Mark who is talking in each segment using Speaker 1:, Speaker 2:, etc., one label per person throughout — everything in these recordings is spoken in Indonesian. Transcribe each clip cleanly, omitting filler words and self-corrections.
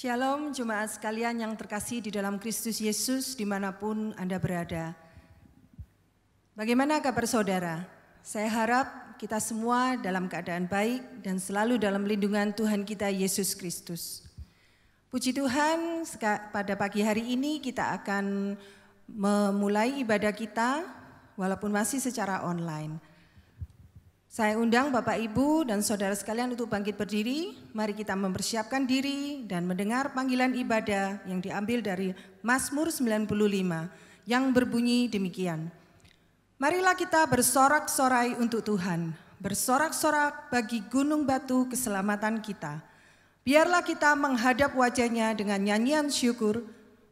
Speaker 1: Shalom jemaat sekalian yang terkasih di dalam Kristus Yesus dimanapun Anda berada. Bagaimana kabar saudara? Saya harap kita semua dalam keadaan baik dan selalu dalam lindungan Tuhan kita Yesus Kristus. Puji Tuhan, pada pagi hari ini kita akan memulai ibadah kita walaupun masih secara online. Saya undang Bapak Ibu dan saudara sekalian untuk bangkit berdiri. Mari kita mempersiapkan diri dan mendengar panggilan ibadah yang diambil dari Mazmur 95 yang berbunyi demikian. Marilah kita bersorak-sorai untuk Tuhan, bersorak-sorak bagi gunung batu keselamatan kita. Biarlah kita menghadap wajahnya dengan nyanyian syukur,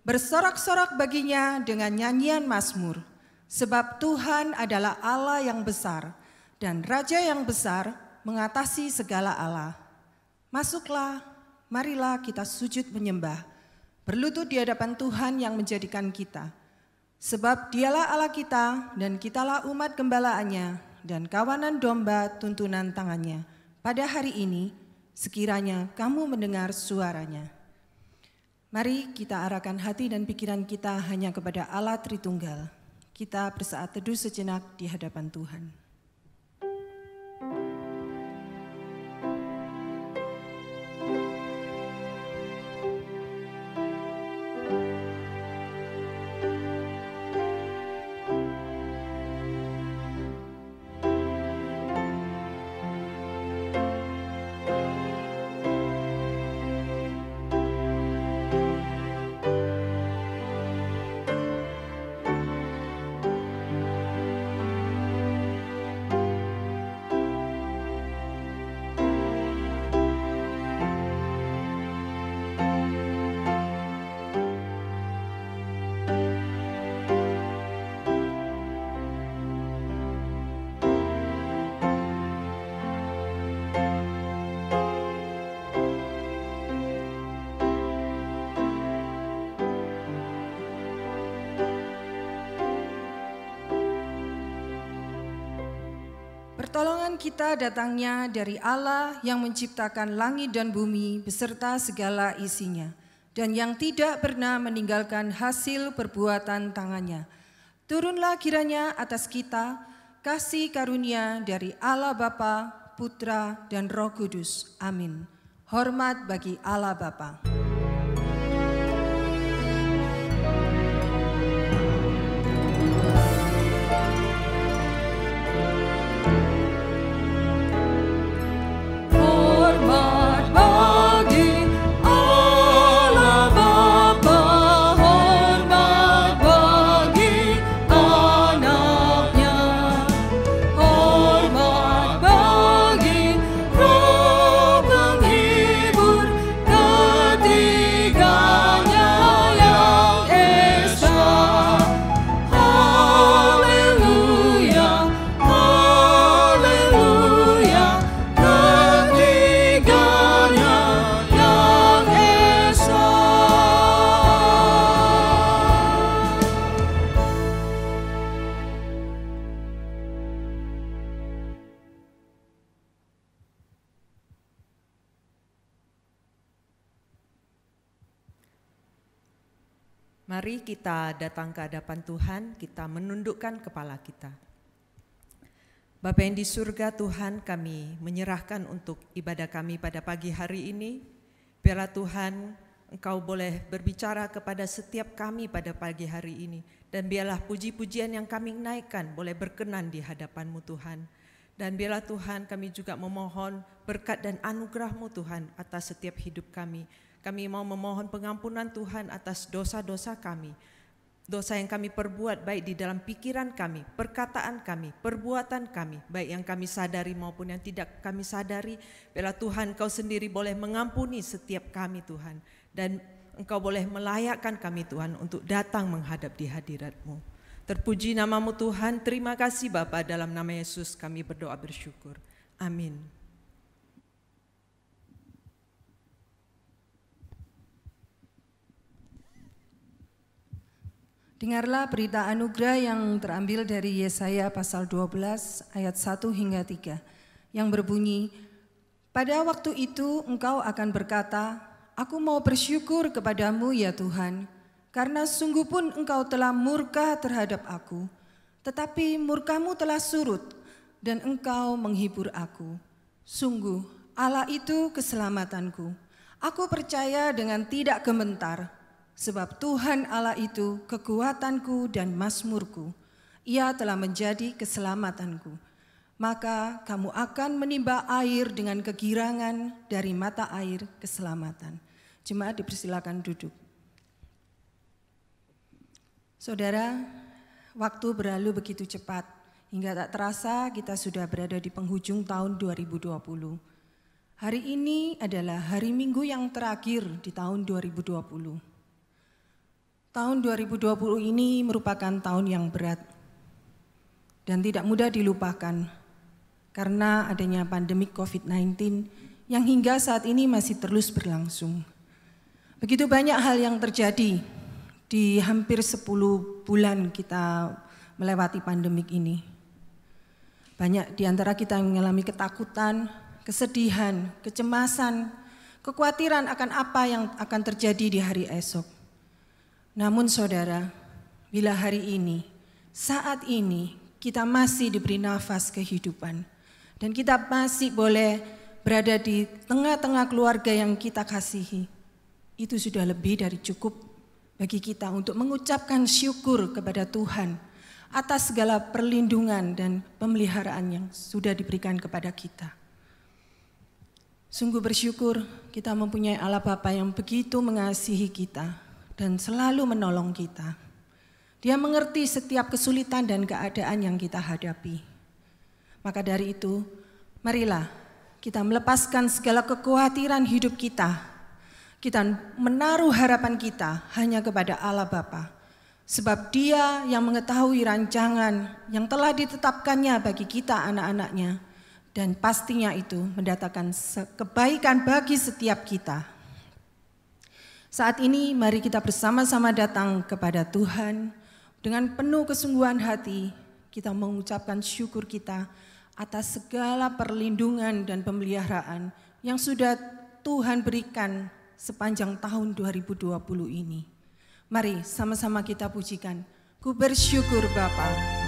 Speaker 1: bersorak-sorak baginya dengan nyanyian mazmur. Sebab Tuhan adalah Allah yang besar, dan Raja yang besar mengatasi segala Allah. Masuklah, marilah kita sujud menyembah, berlutut di hadapan Tuhan yang menjadikan kita. Sebab dialah Allah kita dan kitalah umat gembalaannya dan kawanan domba tuntunan tangannya. Pada hari ini, sekiranya kamu mendengar suaranya. Mari kita arahkan hati dan pikiran kita hanya kepada Allah Tritunggal. Kita bersaat teduh sejenak di hadapan Tuhan. Pertolongan kita datangnya dari Allah yang menciptakan langit dan bumi beserta segala isinya, dan yang tidak pernah meninggalkan hasil perbuatan tangannya. Turunlah kiranya atas kita kasih karunia dari Allah Bapa, Putra, dan Roh Kudus. Amin. Hormat bagi Allah Bapa.
Speaker 2: Mari kita datang ke hadapan Tuhan, kita menundukkan kepala kita. Bapa yang di surga, Tuhan, kami menyerahkan untuk ibadah kami pada pagi hari ini. Biarlah Tuhan, Engkau boleh berbicara kepada setiap kami pada pagi hari ini. Dan biarlah puji-pujian yang kami naikkan boleh berkenan di hadapan-Mu Tuhan. Dan biarlah Tuhan, kami juga memohon berkat dan anugerah-Mu Tuhan atas setiap hidup kami. Kami mau memohon pengampunan Tuhan atas dosa-dosa kami. Dosa yang kami perbuat baik di dalam pikiran kami, perkataan kami, perbuatan kami. Baik yang kami sadari maupun yang tidak kami sadari. Biarlah Tuhan Kau sendiri boleh mengampuni setiap kami Tuhan. Dan Engkau boleh melayakkan kami Tuhan untuk datang menghadap di hadirat-Mu. Terpuji nama-Mu Tuhan, terima kasih Bapa, dalam nama Yesus kami berdoa bersyukur. Amin.
Speaker 1: Dengarlah berita anugerah yang terambil dari Yesaya pasal 12 ayat 1 hingga 3 yang berbunyi, pada waktu itu engkau akan berkata, Aku mau bersyukur kepadamu ya Tuhan, karena sungguh pun Engkau telah murka terhadap aku, tetapi murkamu telah surut dan Engkau menghibur aku. Sungguh Allah itu keselamatanku. Aku percaya dengan tidak gemetar, sebab Tuhan Allah itu kekuatanku dan mazmurku. Ia telah menjadi keselamatanku. Maka kamu akan menimba air dengan kegirangan dari mata air keselamatan. Jemaat dipersilakan duduk. Saudara, waktu berlalu begitu cepat, hingga tak terasa kita sudah berada di penghujung tahun 2020. Hari ini adalah hari Minggu yang terakhir di tahun 2020. Tahun 2020 ini merupakan tahun yang berat dan tidak mudah dilupakan karena adanya pandemi COVID-19 yang hingga saat ini masih terus berlangsung. Begitu banyak hal yang terjadi di hampir 10 bulan kita melewati pandemik ini. Banyak di antara kita yang mengalami ketakutan, kesedihan, kecemasan, kekhawatiran akan apa yang akan terjadi di hari esok. Namun saudara, bila hari ini, saat ini kita masih diberi nafas kehidupan dan kita masih boleh berada di tengah-tengah keluarga yang kita kasihi, itu sudah lebih dari cukup bagi kita untuk mengucapkan syukur kepada Tuhan atas segala perlindungan dan pemeliharaan yang sudah diberikan kepada kita. Sungguh bersyukur kita mempunyai Allah Bapa yang begitu mengasihi kita dan selalu menolong kita. Dia mengerti setiap kesulitan dan keadaan yang kita hadapi. Maka dari itu, marilah kita melepaskan segala kekhawatiran hidup kita. Kita menaruh harapan kita hanya kepada Allah Bapa. Sebab Dia yang mengetahui rancangan yang telah ditetapkannya bagi kita anak-anaknya. Dan pastinya itu mendatangkan kebaikan bagi setiap kita. Saat ini mari kita bersama-sama datang kepada Tuhan. Dengan penuh kesungguhan hati kita mengucapkan syukur kita atas segala perlindungan dan pemeliharaan yang sudah Tuhan berikan sepanjang tahun 2020 ini. Mari sama-sama kita pujikan. Ku bersyukur Bapa.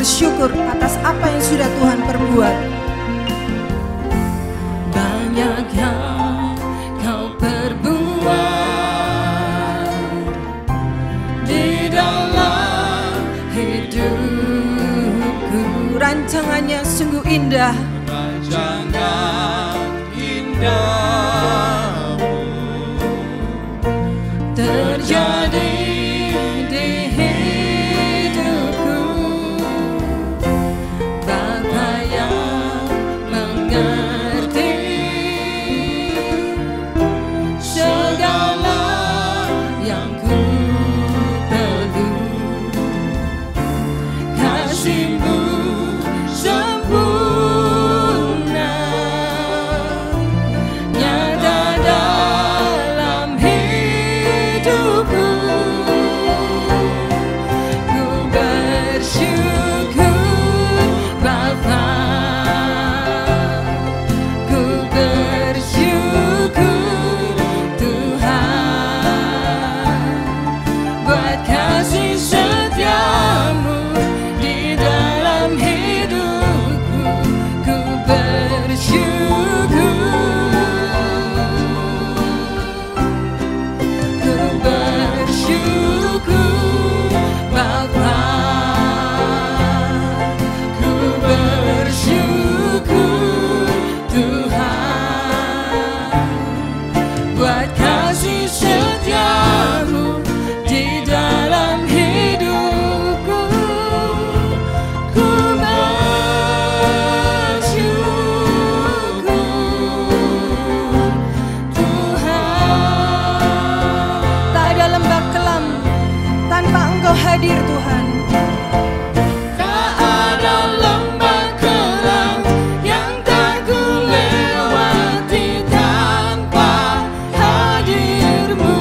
Speaker 1: bersyukur atas apa yang sudah Tuhan perbuat.
Speaker 3: Banyak yang Kau perbuat di dalam hidupku.
Speaker 1: Rancangannya sungguh indah.
Speaker 3: Rancangan indahmu terjadi di hidupku. Bapa yang mengerti segala yang ku perlu, kasih-Mu sempurna nyata dalam hidupku. Ku bersyukur Bapa, ku bersyukur Tuhan buat kasih setia-Mu di dalam hidupku. Ku bersyukur, ku bersyukur Bapa, ku bersyukur Tuhan buat kasih setia-Mu di dalam hidupku. Ku bersyukur Tuhan.
Speaker 1: Tak ada lembah kelam tanpa Engkau hadir Tuhan.
Speaker 3: Tak ada lembah kelam yang tak ku lewati tanpa hadir-Mu.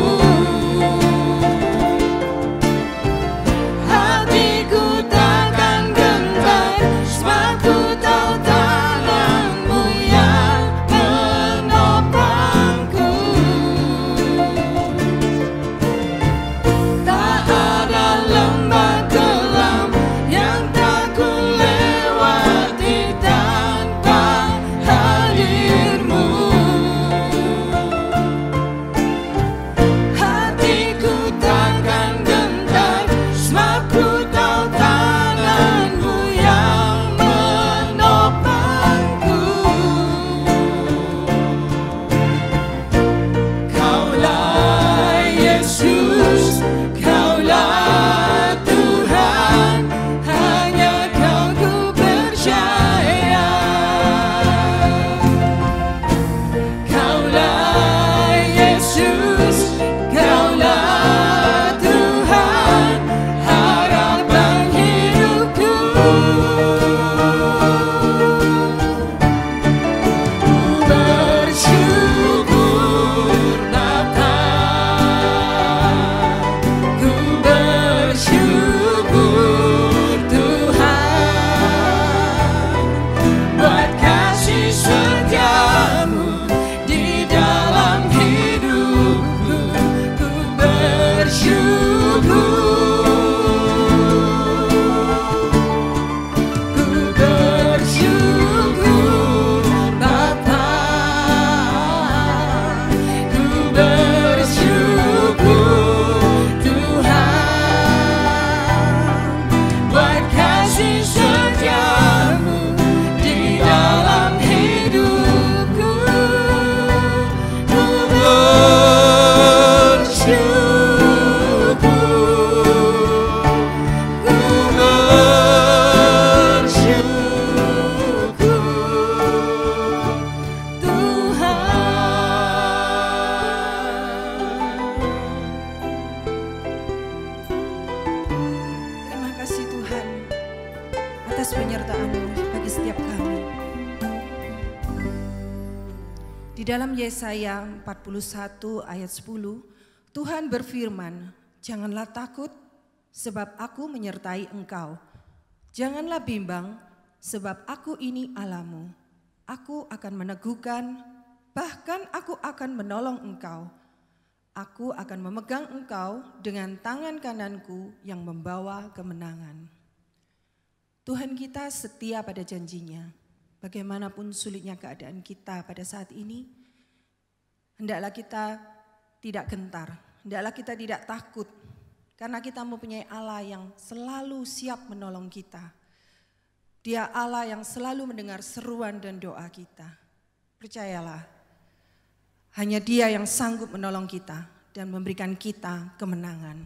Speaker 3: Hatiku takkan gentar sebab ku tahu tangan-Mu yang menopangku. Tak ada lembah kelam yang tak ku lewati tanpa hadir-Mu. Hatiku takkan gentar sebab ku tahu tangan-Mu yang menopangku. Kaulah Yesus, Kaulah Tuhan, hanya Kau ku percaya. Kaulah Yesus, Kaulah Tuhan, harapan hidupku. Ku bersyukur Bapa, ku bersyukur Tuhan buat kasih setia-Mu di dalam hidupku. Ku bersyukur Bapa, ku bersyukur Tuhan buat kasih setia-Mu di dalam hidupku. Ku bersyukur, ku bersyukur Tuhan.
Speaker 1: Terima kasih Tuhan atas penyertaan-Mu bagi setiap kami. Di dalam Yesaya 41 ayat 10, Tuhan berfirman, "Janganlah takut, sebab aku menyertai engkau. Janganlah bimbang, sebab aku ini Allahmu. Aku akan meneguhkan, bahkan aku akan menolong engkau. Aku akan memegang engkau dengan tangan kananku yang membawa kemenangan." Tuhan kita setia pada janjinya. Bagaimanapun sulitnya keadaan kita pada saat ini, hendaklah kita tidak gentar, hendaklah kita tidak takut, karena kita mempunyai Allah yang selalu siap menolong kita. Dia Allah yang selalu mendengar seruan dan doa kita. Percayalah, hanya Dia yang sanggup menolong kita dan memberikan kita kemenangan.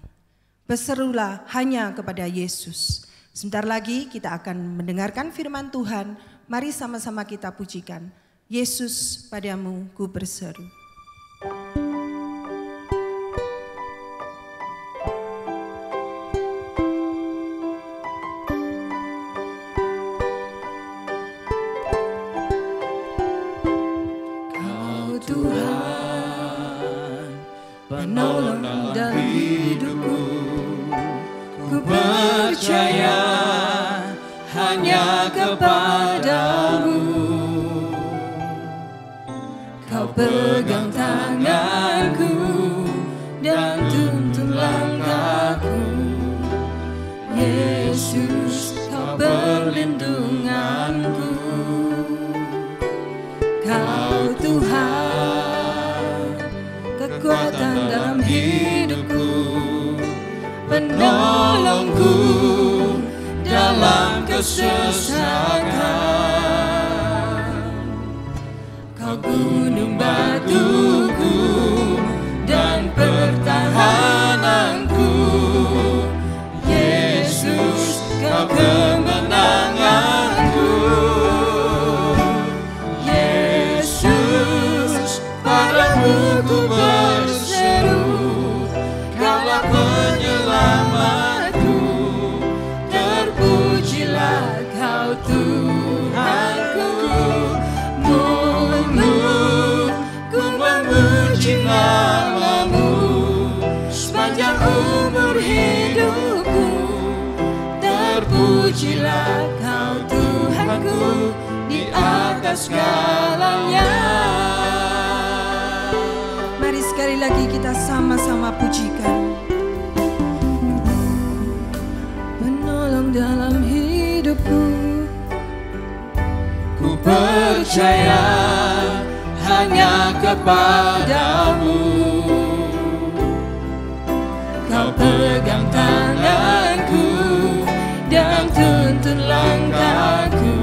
Speaker 1: Berserulah hanya kepada Yesus. Sebentar lagi kita akan mendengarkan firman Tuhan. Mari sama-sama kita pujikan. Yesus, padamu ku berseru.
Speaker 3: Kau Tuhan, penolong dalam hidupku. Ku percaya hanya kepadamu. Kau pegang tanganku dan tuntun langkahku. Yesus, kau perlindunganku. Kau Tuhan, kekuatan dalam hidupku, penolongku dalam kesesakan. Kau gunung batuku dan pertahananku. Yesus, kau kemenanganku. Yesus, padamu ku berseru. Kaulah penyelamatku. Terpujilah kau Tuhanku. Muluk ku memuji namamu sepanjang umur hidupku. Terpujilah kau Tuhanku di atas segalanya.
Speaker 1: Mari sekali lagi kita sama-sama pujikan.
Speaker 3: Penolong dalam hidupku, ku percaya hanya kepadamu. Kau pegang tanganku dan tuntun langkahku.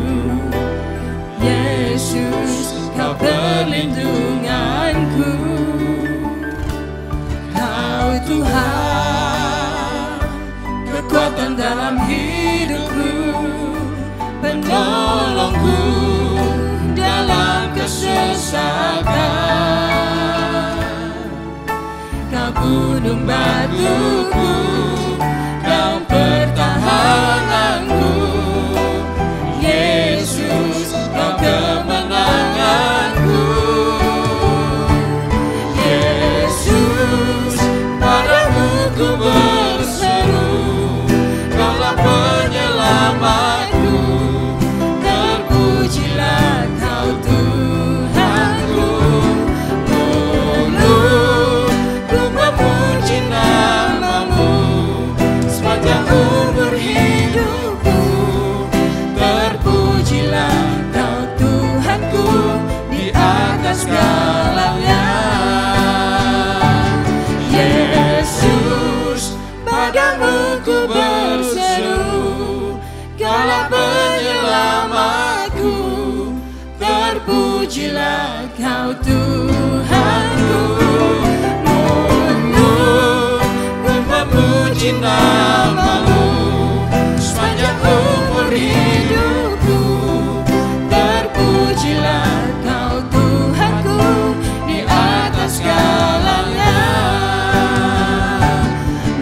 Speaker 3: Yesus, kau perlindunganku. Kau Tuhan, kekuatan dalam hidupku, penolongku dalam kesesakan. Kau gunung batuku dan pertahananku. Yesus, kau kemenanganku. Yesus, padamu ku berseru. Kaulah penyelamatku. Terpujilah kau Tuhanku. Muluk ku memuji namamu sepanjang umur hidupku. Terpujilah kau Tuhanku di atas segalanya. Yesus, padamu ku berseru. Kaulah penyelamatku. Terpujilah kau Tuhanku. Muluk ku memuji namamu sepanjang umur hidupku. Terpujilah kau Tuhanku di atas segalanya.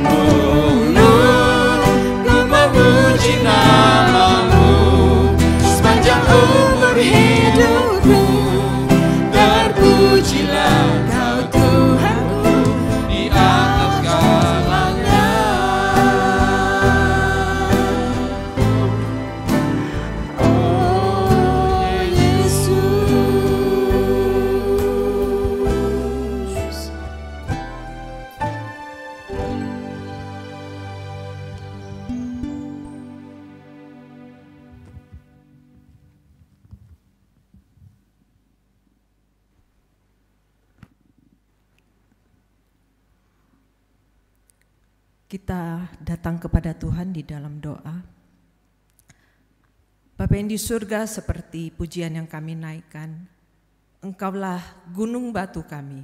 Speaker 3: Muluk ku memuji namamu sepanjang umur hidupku. Terpujilah kau Tuhanku di atas segalanya.
Speaker 2: Kita datang kepada Tuhan di dalam doa. Bapa yang di surga, seperti pujian yang kami naikkan, Engkaulah gunung batu kami,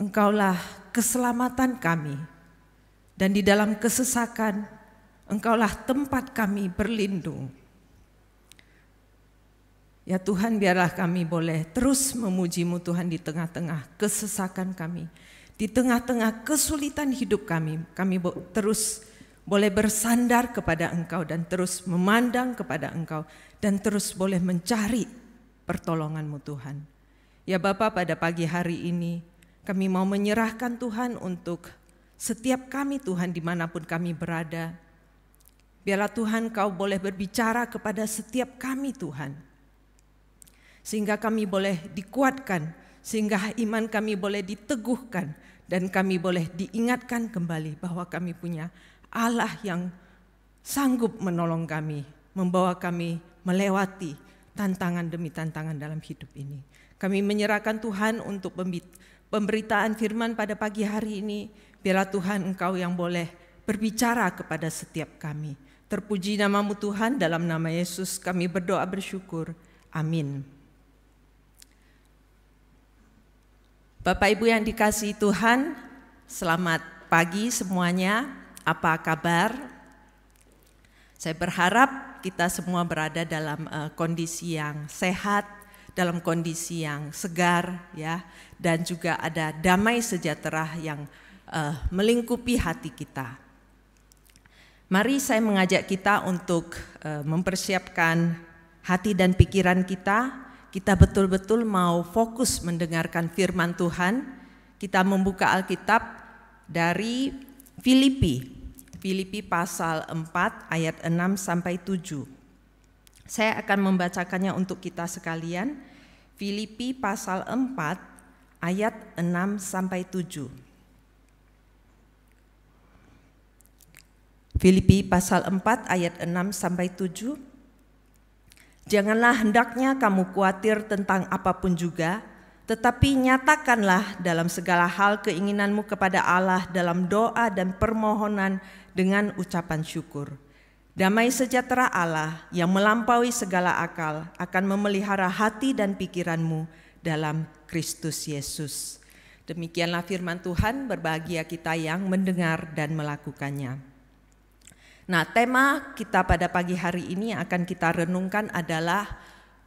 Speaker 2: Engkaulah keselamatan kami, dan di dalam kesesakan Engkaulah tempat kami berlindung. Ya Tuhan, biarlah kami boleh terus memuji-Mu Tuhan di tengah-tengah kesesakan kami. Di tengah-tengah kesulitan hidup kami terus boleh bersandar kepada Engkau dan terus memandang kepada Engkau dan terus boleh mencari pertolongan-Mu Tuhan. Ya Bapa, pada pagi hari ini kami mau menyerahkan Tuhan untuk setiap kami Tuhan dimanapun kami berada. Biarlah Tuhan Kau boleh berbicara kepada setiap kami Tuhan. Sehingga kami boleh dikuatkan, sehingga iman kami boleh diteguhkan dan kami boleh diingatkan kembali bahwa kami punya Allah yang sanggup menolong kami, membawa kami melewati tantangan demi tantangan dalam hidup ini. Kami menyerahkan Tuhan untuk pemberitaan firman pada pagi hari ini. Biarlah Tuhan Engkau yang boleh berbicara kepada setiap kami. Terpuji nama-Mu Tuhan, dalam nama Yesus kami berdoa bersyukur. Amin. Bapak Ibu yang dikasihi Tuhan, selamat pagi semuanya. Apa kabar? Saya berharap kita semua berada dalam kondisi yang sehat, dalam kondisi yang segar, ya, dan juga ada damai sejahtera yang melingkupi hati kita. Mari saya mengajak kita untuk mempersiapkan hati dan pikiran kita. Kita betul-betul mau fokus mendengarkan firman Tuhan. Kita membuka Alkitab dari Filipi pasal 4 ayat 6 sampai 7. Saya akan membacakannya untuk kita sekalian. Filipi pasal 4 ayat 6 sampai 7. Filipi pasal 4 ayat 6 sampai 7. Janganlah hendaknya kamu khawatir tentang apapun juga, tetapi nyatakanlah dalam segala hal keinginanmu kepada Allah dalam doa dan permohonan dengan ucapan syukur. Damai sejahtera Allah yang melampaui segala akal akan memelihara hati dan pikiranmu dalam Kristus Yesus. Demikianlah firman Tuhan, berbahagia kita yang mendengar dan melakukannya. Nah, tema kita pada pagi hari ini yang akan kita renungkan adalah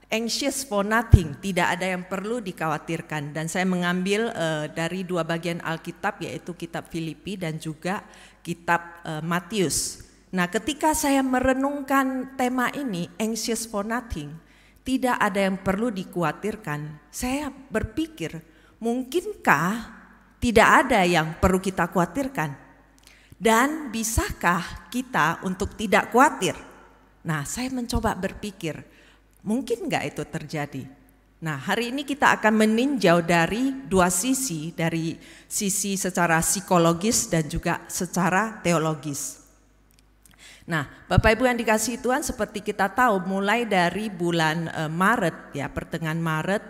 Speaker 2: anxious for nothing, tidak ada yang perlu dikhawatirkan. Dan saya mengambil dari dua bagian Alkitab, yaitu kitab Filipi dan juga kitab Matius. Nah, ketika saya merenungkan tema ini, anxious for nothing, tidak ada yang perlu dikhawatirkan, saya berpikir, mungkinkah tidak ada yang perlu kita khawatirkan? Dan bisakah kita untuk tidak khawatir? Nah, saya mencoba berpikir, mungkin enggak itu terjadi? Nah, hari ini kita akan meninjau dari dua sisi, dari sisi secara psikologis dan juga secara teologis. Nah, Bapak Ibu yang dikasihi Tuhan, seperti kita tahu mulai dari bulan Maret, ya, pertengahan Maret,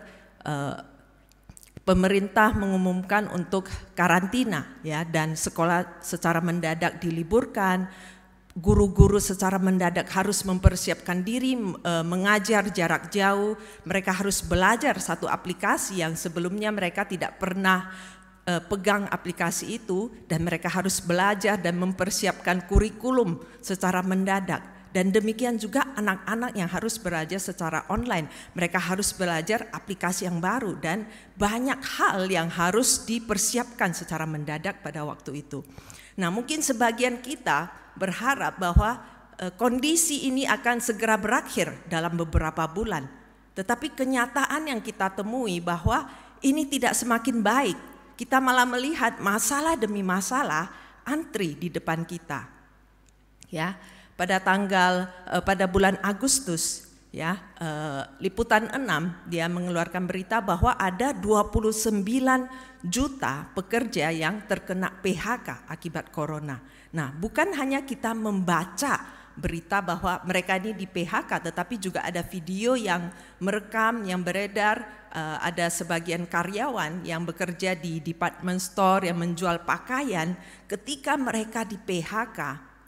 Speaker 2: pemerintah mengumumkan untuk karantina, ya, dan sekolah secara mendadak diliburkan. Guru-guru secara mendadak harus mempersiapkan diri mengajar jarak jauh. Mereka harus belajar satu aplikasi yang sebelumnya mereka tidak pernah pegang aplikasi itu, dan mereka harus belajar dan mempersiapkan kurikulum secara mendadak. Dan demikian juga anak-anak yang harus belajar secara online. Mereka harus belajar aplikasi yang baru dan banyak hal yang harus dipersiapkan secara mendadak pada waktu itu. Nah, mungkin sebagian kita berharap bahwa kondisi ini akan segera berakhir dalam beberapa bulan. Tetapi kenyataan yang kita temui bahwa ini tidak semakin baik. Kita malah melihat masalah demi masalah antri di depan kita. Ya. Pada bulan Agustus, ya, Liputan 6 dia mengeluarkan berita bahwa ada 29 juta pekerja yang terkena PHK akibat corona. Nah, bukan hanya kita membaca berita bahwa mereka ini di PHK, tetapi juga ada video yang merekam, yang beredar, ada sebagian karyawan yang bekerja di department store yang menjual pakaian ketika mereka di PHK,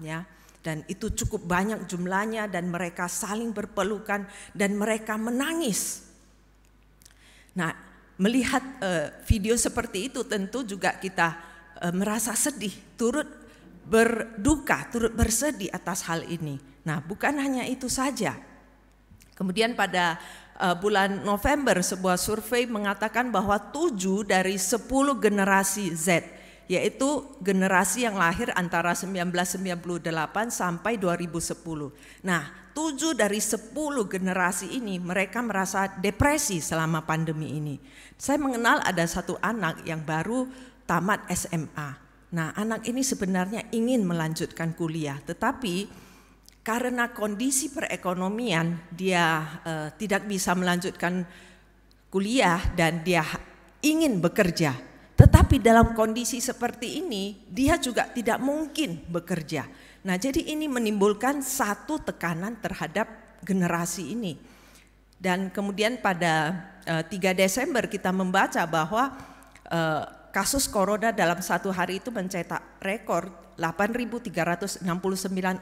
Speaker 2: ya. Dan itu cukup banyak jumlahnya dan mereka saling berpelukan dan mereka menangis. Nah, melihat video seperti itu tentu juga kita merasa sedih, turut berduka, turut bersedih atas hal ini. Nah, bukan hanya itu saja. Kemudian pada bulan November sebuah survei mengatakan bahwa 7 dari 10 generasi Z, yaitu generasi yang lahir antara 1998 sampai 2010. Nah, 7 dari 10 generasi ini mereka merasa depresi selama pandemi ini. Saya mengenal ada satu anak yang baru tamat SMA. Nah, anak ini sebenarnya ingin melanjutkan kuliah, tetapi karena kondisi perekonomian dia tidak bisa melanjutkan kuliah dan dia ingin bekerja. Tetapi dalam kondisi seperti ini dia juga tidak mungkin bekerja. Nah, jadi ini menimbulkan satu tekanan terhadap generasi ini. Dan kemudian pada 3 Desember kita membaca bahwa kasus corona dalam satu hari itu mencetak rekor 8.369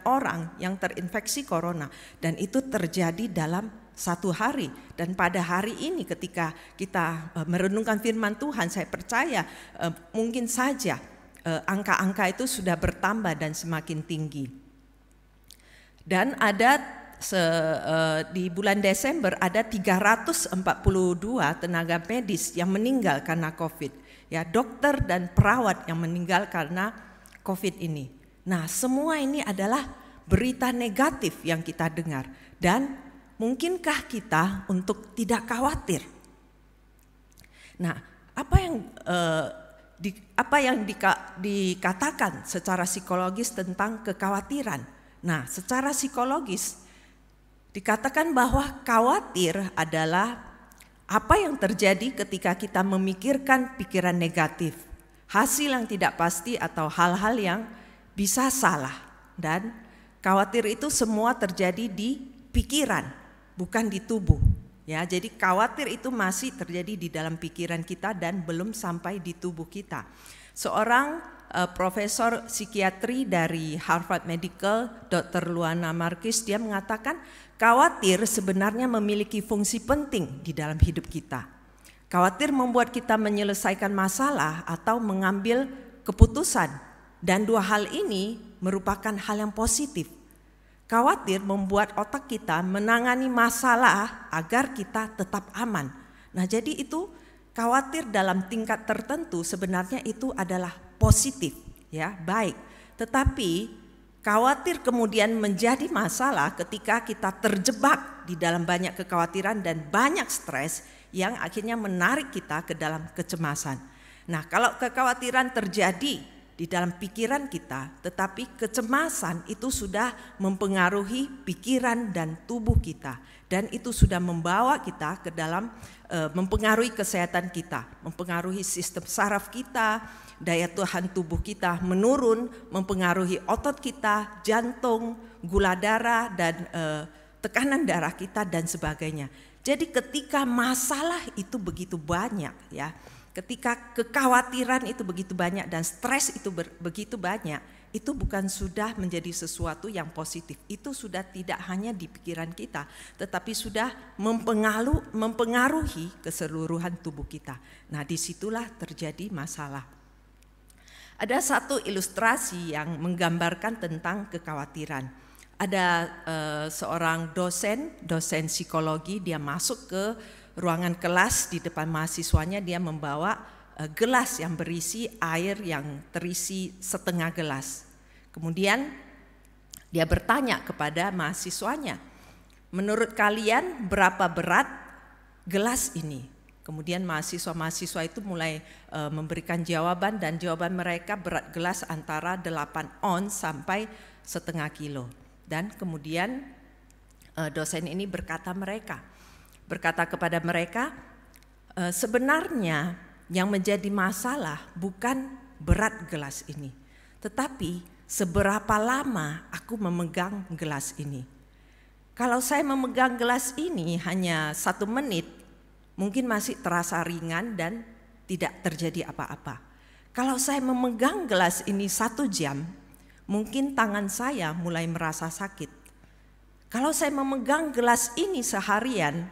Speaker 2: orang yang terinfeksi corona, dan itu terjadi dalam satu hari. Dan pada hari ini ketika kita merenungkan firman Tuhan, saya percaya mungkin saja angka-angka itu sudah bertambah dan semakin tinggi. Dan ada di bulan Desember ada 342 tenaga medis yang meninggal karena COVID. Ya, dokter dan perawat yang meninggal karena COVID ini. Nah, semua ini adalah berita negatif yang kita dengar. Dan mungkinkah kita untuk tidak khawatir? Nah, apa yang dikatakan secara psikologis tentang kekhawatiran? Nah, secara psikologis dikatakan bahwa khawatir adalah apa yang terjadi ketika kita memikirkan pikiran negatif, hasil yang tidak pasti atau hal-hal yang bisa salah. Dan khawatir itu semua terjadi di pikiran, bukan di tubuh. Ya, jadi khawatir itu masih terjadi di dalam pikiran kita dan belum sampai di tubuh kita. Seorang profesor psikiatri dari Harvard Medical, Dr. Luana Marquis, dia mengatakan khawatir sebenarnya memiliki fungsi penting di dalam hidup kita. Khawatir membuat kita menyelesaikan masalah atau mengambil keputusan, dan dua hal ini merupakan hal yang positif. Khawatir membuat otak kita menangani masalah agar kita tetap aman. Nah, jadi itu khawatir dalam tingkat tertentu sebenarnya itu adalah positif, ya, baik. Tetapi khawatir kemudian menjadi masalah ketika kita terjebak di dalam banyak kekhawatiran dan banyak stres yang akhirnya menarik kita ke dalam kecemasan. Nah, kalau kekhawatiran terjadi di dalam pikiran kita, tetapi kecemasan itu sudah mempengaruhi pikiran dan tubuh kita, dan itu sudah membawa kita ke dalam mempengaruhi kesehatan kita, mempengaruhi sistem saraf kita, daya tahan tubuh kita menurun, mempengaruhi otot kita, jantung, gula darah, dan tekanan darah kita dan sebagainya. Jadi ketika masalah itu begitu banyak, ya, ketika kekhawatiran itu begitu banyak dan stres itu begitu banyak, itu bukan sudah menjadi sesuatu yang positif. Itu sudah tidak hanya di pikiran kita, tetapi sudah mempengaruhi keseluruhan tubuh kita. Nah, disitulah terjadi masalah. Ada satu ilustrasi yang menggambarkan tentang kekhawatiran. Ada seorang dosen psikologi, dia masuk ke ruangan kelas di depan mahasiswanya, dia membawa gelas yang berisi air yang terisi setengah gelas. Kemudian dia bertanya kepada mahasiswanya, menurut kalian berapa berat gelas ini? Kemudian mahasiswa itu mulai memberikan jawaban, dan jawaban mereka berat gelas antara 8 ons sampai setengah kilo. Dan kemudian dosen ini berkata kepada mereka, sebenarnya yang menjadi masalah bukan berat gelas ini, tetapi seberapa lama aku memegang gelas ini. Kalau saya memegang gelas ini hanya 1 menit, mungkin masih terasa ringan dan tidak terjadi apa-apa. Kalau saya memegang gelas ini 1 jam, mungkin tangan saya mulai merasa sakit. Kalau saya memegang gelas ini seharian,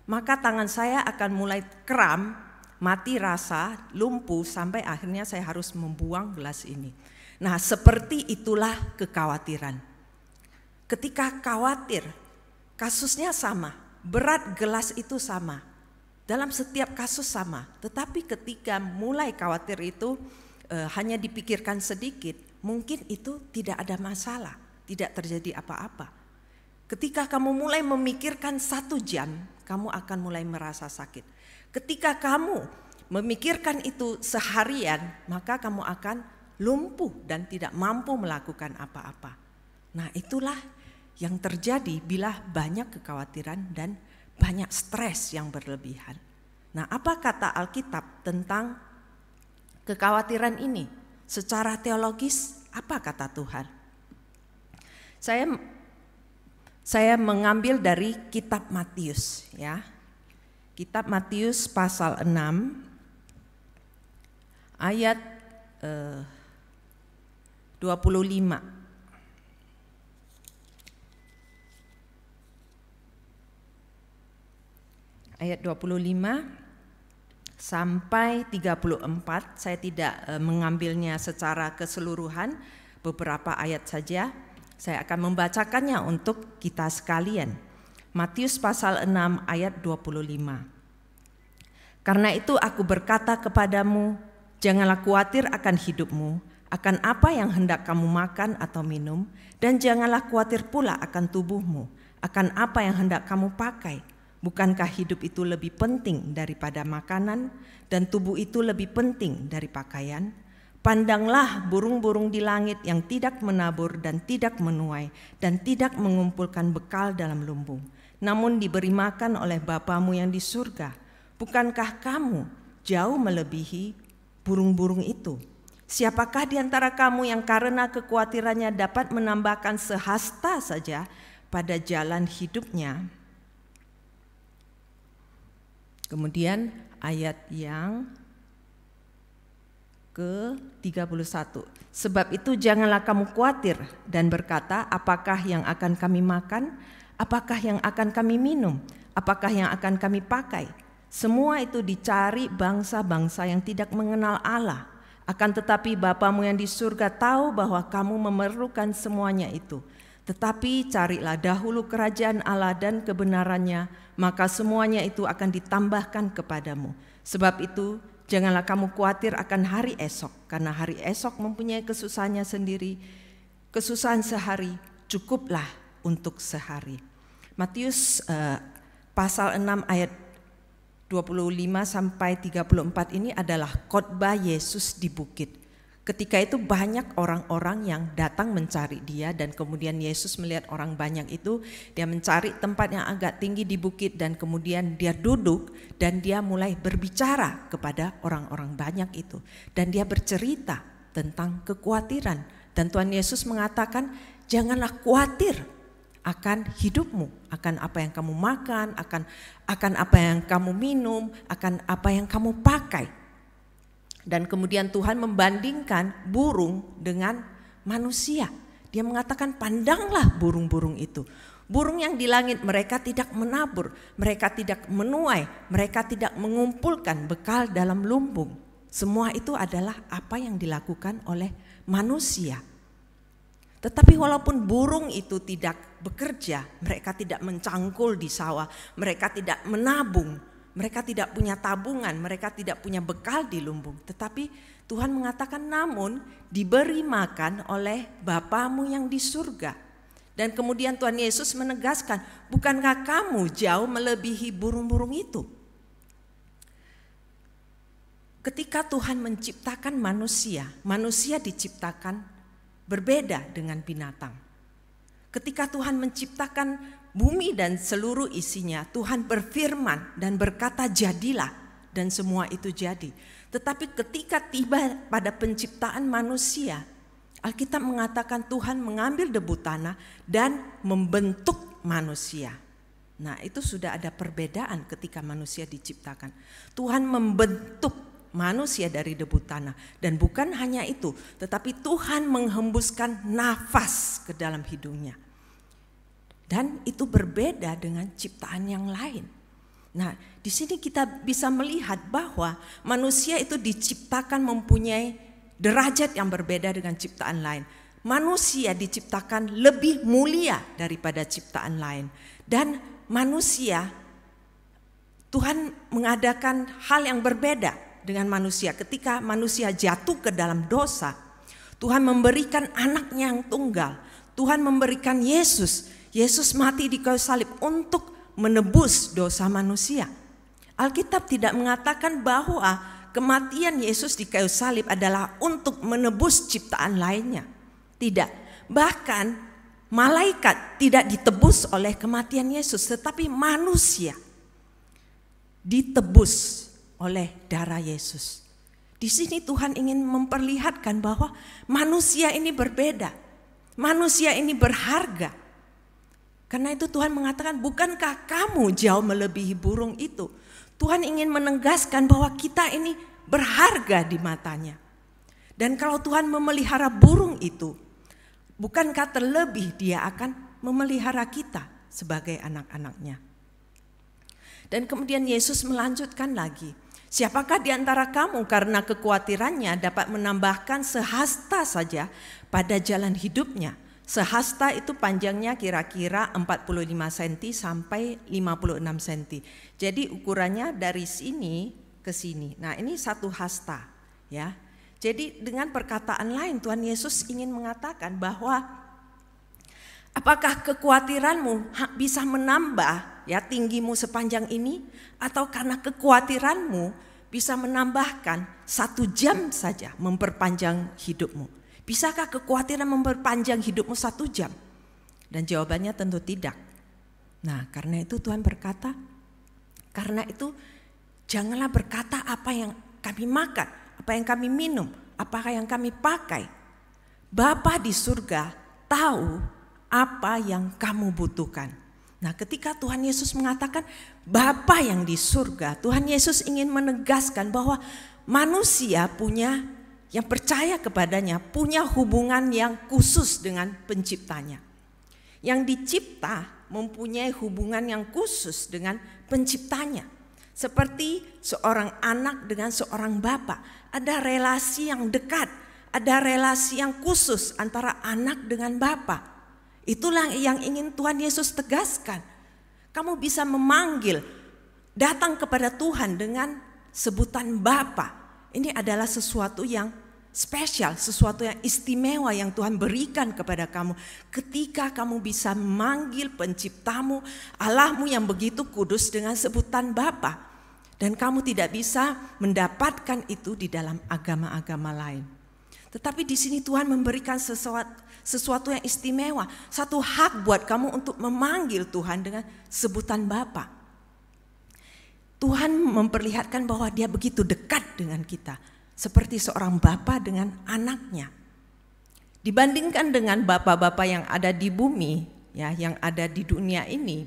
Speaker 2: maka tangan saya akan mulai kram, mati rasa, lumpuh, sampai akhirnya saya harus membuang gelas ini. Nah, seperti itulah kekhawatiran. Ketika khawatir, kasusnya sama, berat gelas itu sama, dalam setiap kasus sama. Tetapi ketika mulai khawatir itu hanya dipikirkan sedikit, mungkin itu tidak ada masalah, tidak terjadi apa-apa. Ketika kamu mulai memikirkan 1 jam, kamu akan mulai merasa sakit. Ketika kamu memikirkan itu seharian, maka kamu akan lumpuh dan tidak mampu melakukan apa-apa. Nah, itulah yang terjadi bila banyak kekhawatiran dan banyak stres yang berlebihan. Nah, apa kata Alkitab tentang kekhawatiran ini? Secara teologis, apa kata Tuhan? Saya mengambil dari kitab Matius, ya. Kitab Matius pasal 6 ayat 25. Ayat 25 sampai 34, saya tidak mengambilnya secara keseluruhan, beberapa ayat saja. Saya akan membacakannya untuk kita sekalian. Matius pasal 6 ayat 25. Karena itu aku berkata kepadamu, janganlah khawatir akan hidupmu, akan apa yang hendak kamu makan atau minum, dan janganlah khawatir pula akan tubuhmu, akan apa yang hendak kamu pakai. Bukankah hidup itu lebih penting daripada makanan, dan tubuh itu lebih penting dari pakaian? Pandanglah burung-burung di langit yang tidak menabur dan tidak menuai dan tidak mengumpulkan bekal dalam lumbung, namun diberi makan oleh Bapamu yang di surga. Bukankah kamu jauh melebihi burung-burung itu? Siapakah di antara kamu yang karena kekhawatirannya dapat menambahkan sehasta saja pada jalan hidupnya? Kemudian ayat yang ke-31. Sebab itu janganlah kamu khawatir dan berkata, apakah yang akan kami makan? Apakah yang akan kami minum? Apakah yang akan kami pakai? Semua itu dicari bangsa-bangsa yang tidak mengenal Allah. Akan tetapi Bapamu yang di surga tahu bahwa kamu memerlukan semuanya itu. Tetapi carilah dahulu kerajaan Allah dan kebenarannya, maka semuanya itu akan ditambahkan kepadamu. Sebab itu janganlah kamu khawatir akan hari esok, karena hari esok mempunyai kesusahannya sendiri. Kesusahan sehari cukuplah untuk sehari. Matius pasal 6 ayat 25 sampai 34 ini adalah khotbah Yesus di bukit. Ketika itu banyak orang-orang yang datang mencari dia, dan kemudian Yesus melihat orang banyak itu, dia mencari tempat yang agak tinggi di bukit dan kemudian dia duduk dan dia mulai berbicara kepada orang-orang banyak itu. Dan dia bercerita tentang kekhawatiran, dan Tuhan Yesus mengatakan, janganlah khawatir akan hidupmu, akan apa yang kamu makan, akan apa yang kamu minum, akan apa yang kamu pakai. Dan kemudian Tuhan membandingkan burung dengan manusia. Dia mengatakan, pandanglah burung-burung itu. Burung yang di langit, mereka tidak menabur, mereka tidak menuai, mereka tidak mengumpulkan bekal dalam lumbung. Semua itu adalah apa yang dilakukan oleh manusia. Tetapi walaupun burung itu tidak bekerja, mereka tidak mencangkul di sawah, mereka tidak menabung, mereka tidak punya tabungan, mereka tidak punya bekal di lumbung. Tetapi Tuhan mengatakan, namun diberi makan oleh Bapamu yang di surga. Dan kemudian Tuhan Yesus menegaskan, bukankah kamu jauh melebihi burung-burung itu? Ketika Tuhan menciptakan manusia, manusia diciptakan berbeda dengan binatang. Ketika Tuhan menciptakan bumi dan seluruh isinya, Tuhan berfirman dan berkata jadilah, dan semua itu jadi. Tetapi ketika tiba pada penciptaan manusia, Alkitab mengatakan Tuhan mengambil debu tanah dan membentuk manusia. Nah, itu sudah ada perbedaan ketika manusia diciptakan. Tuhan membentuk manusia dari debu tanah, dan bukan hanya itu, tetapi Tuhan menghembuskan nafas ke dalam hidungnya. Dan itu berbeda dengan ciptaan yang lain. Nah, di sini kita bisa melihat bahwa manusia itu diciptakan mempunyai derajat yang berbeda dengan ciptaan lain. Manusia diciptakan lebih mulia daripada ciptaan lain. Dan manusia, Tuhan mengadakan hal yang berbeda dengan manusia. Ketika manusia jatuh ke dalam dosa, Tuhan memberikan anaknya yang tunggal. Tuhan memberikan Yesus. Yesus mati di kayu salib untuk menebus dosa manusia. Alkitab tidak mengatakan bahwa kematian Yesus di kayu salib adalah untuk menebus ciptaan lainnya. Tidak. Bahkan malaikat tidak ditebus oleh kematian Yesus, tetapi manusia ditebus oleh darah Yesus. Di sini Tuhan ingin memperlihatkan bahwa manusia ini berbeda. Manusia ini berharga. Karena itu Tuhan mengatakan, bukankah kamu jauh melebihi burung itu? Tuhan ingin menegaskan bahwa kita ini berharga di matanya. Dan kalau Tuhan memelihara burung itu, bukankah terlebih Dia akan memelihara kita sebagai anak-anaknya? Dan kemudian Yesus melanjutkan lagi, siapakah di antara kamu karena kekhawatirannya dapat menambahkan sehasta saja pada jalan hidupnya? Sehasta itu panjangnya kira-kira 45 cm sampai 56 cm. Jadi ukurannya dari sini ke sini. Nah, ini satu hasta, ya. Jadi dengan perkataan lain Tuhan Yesus ingin mengatakan bahwa apakah kekhawatiranmu bisa menambah ya tinggimu sepanjang ini, atau karena kekhawatiranmu bisa menambahkan 1 jam saja memperpanjang hidupmu? Bisakah kekhawatiran memperpanjang hidupmu 1 jam? Dan jawabannya tentu tidak. Nah, karena itu Tuhan berkata, karena itu janganlah berkata apa yang kami makan, apa yang kami minum, apa yang kami pakai. Bapa di surga tahu apa yang kamu butuhkan. Nah, ketika Tuhan Yesus mengatakan Bapa yang di surga, Tuhan Yesus ingin menegaskan bahwa manusia yang percaya kepadanya punya hubungan yang khusus dengan penciptanya. Yang dicipta mempunyai hubungan yang khusus dengan penciptanya. Seperti seorang anak dengan seorang bapa, ada relasi yang dekat, ada relasi yang khusus antara anak dengan bapa. Itulah yang ingin Tuhan Yesus tegaskan. Kamu bisa memanggil, datang kepada Tuhan dengan sebutan bapa. Ini adalah sesuatu yang spesial, sesuatu yang istimewa yang Tuhan berikan kepada kamu. Ketika kamu bisa memanggil penciptamu, Allahmu yang begitu kudus dengan sebutan Bapa. Dan kamu tidak bisa mendapatkan itu di dalam agama-agama lain. Tetapi di sini Tuhan memberikan sesuatu yang istimewa, satu hak buat kamu untuk memanggil Tuhan dengan sebutan Bapa. Tuhan memperlihatkan bahwa Dia begitu dekat dengan kita. Seperti seorang bapa dengan anaknya. Dibandingkan dengan bapak-bapak yang ada di bumi, ya, yang ada di dunia ini,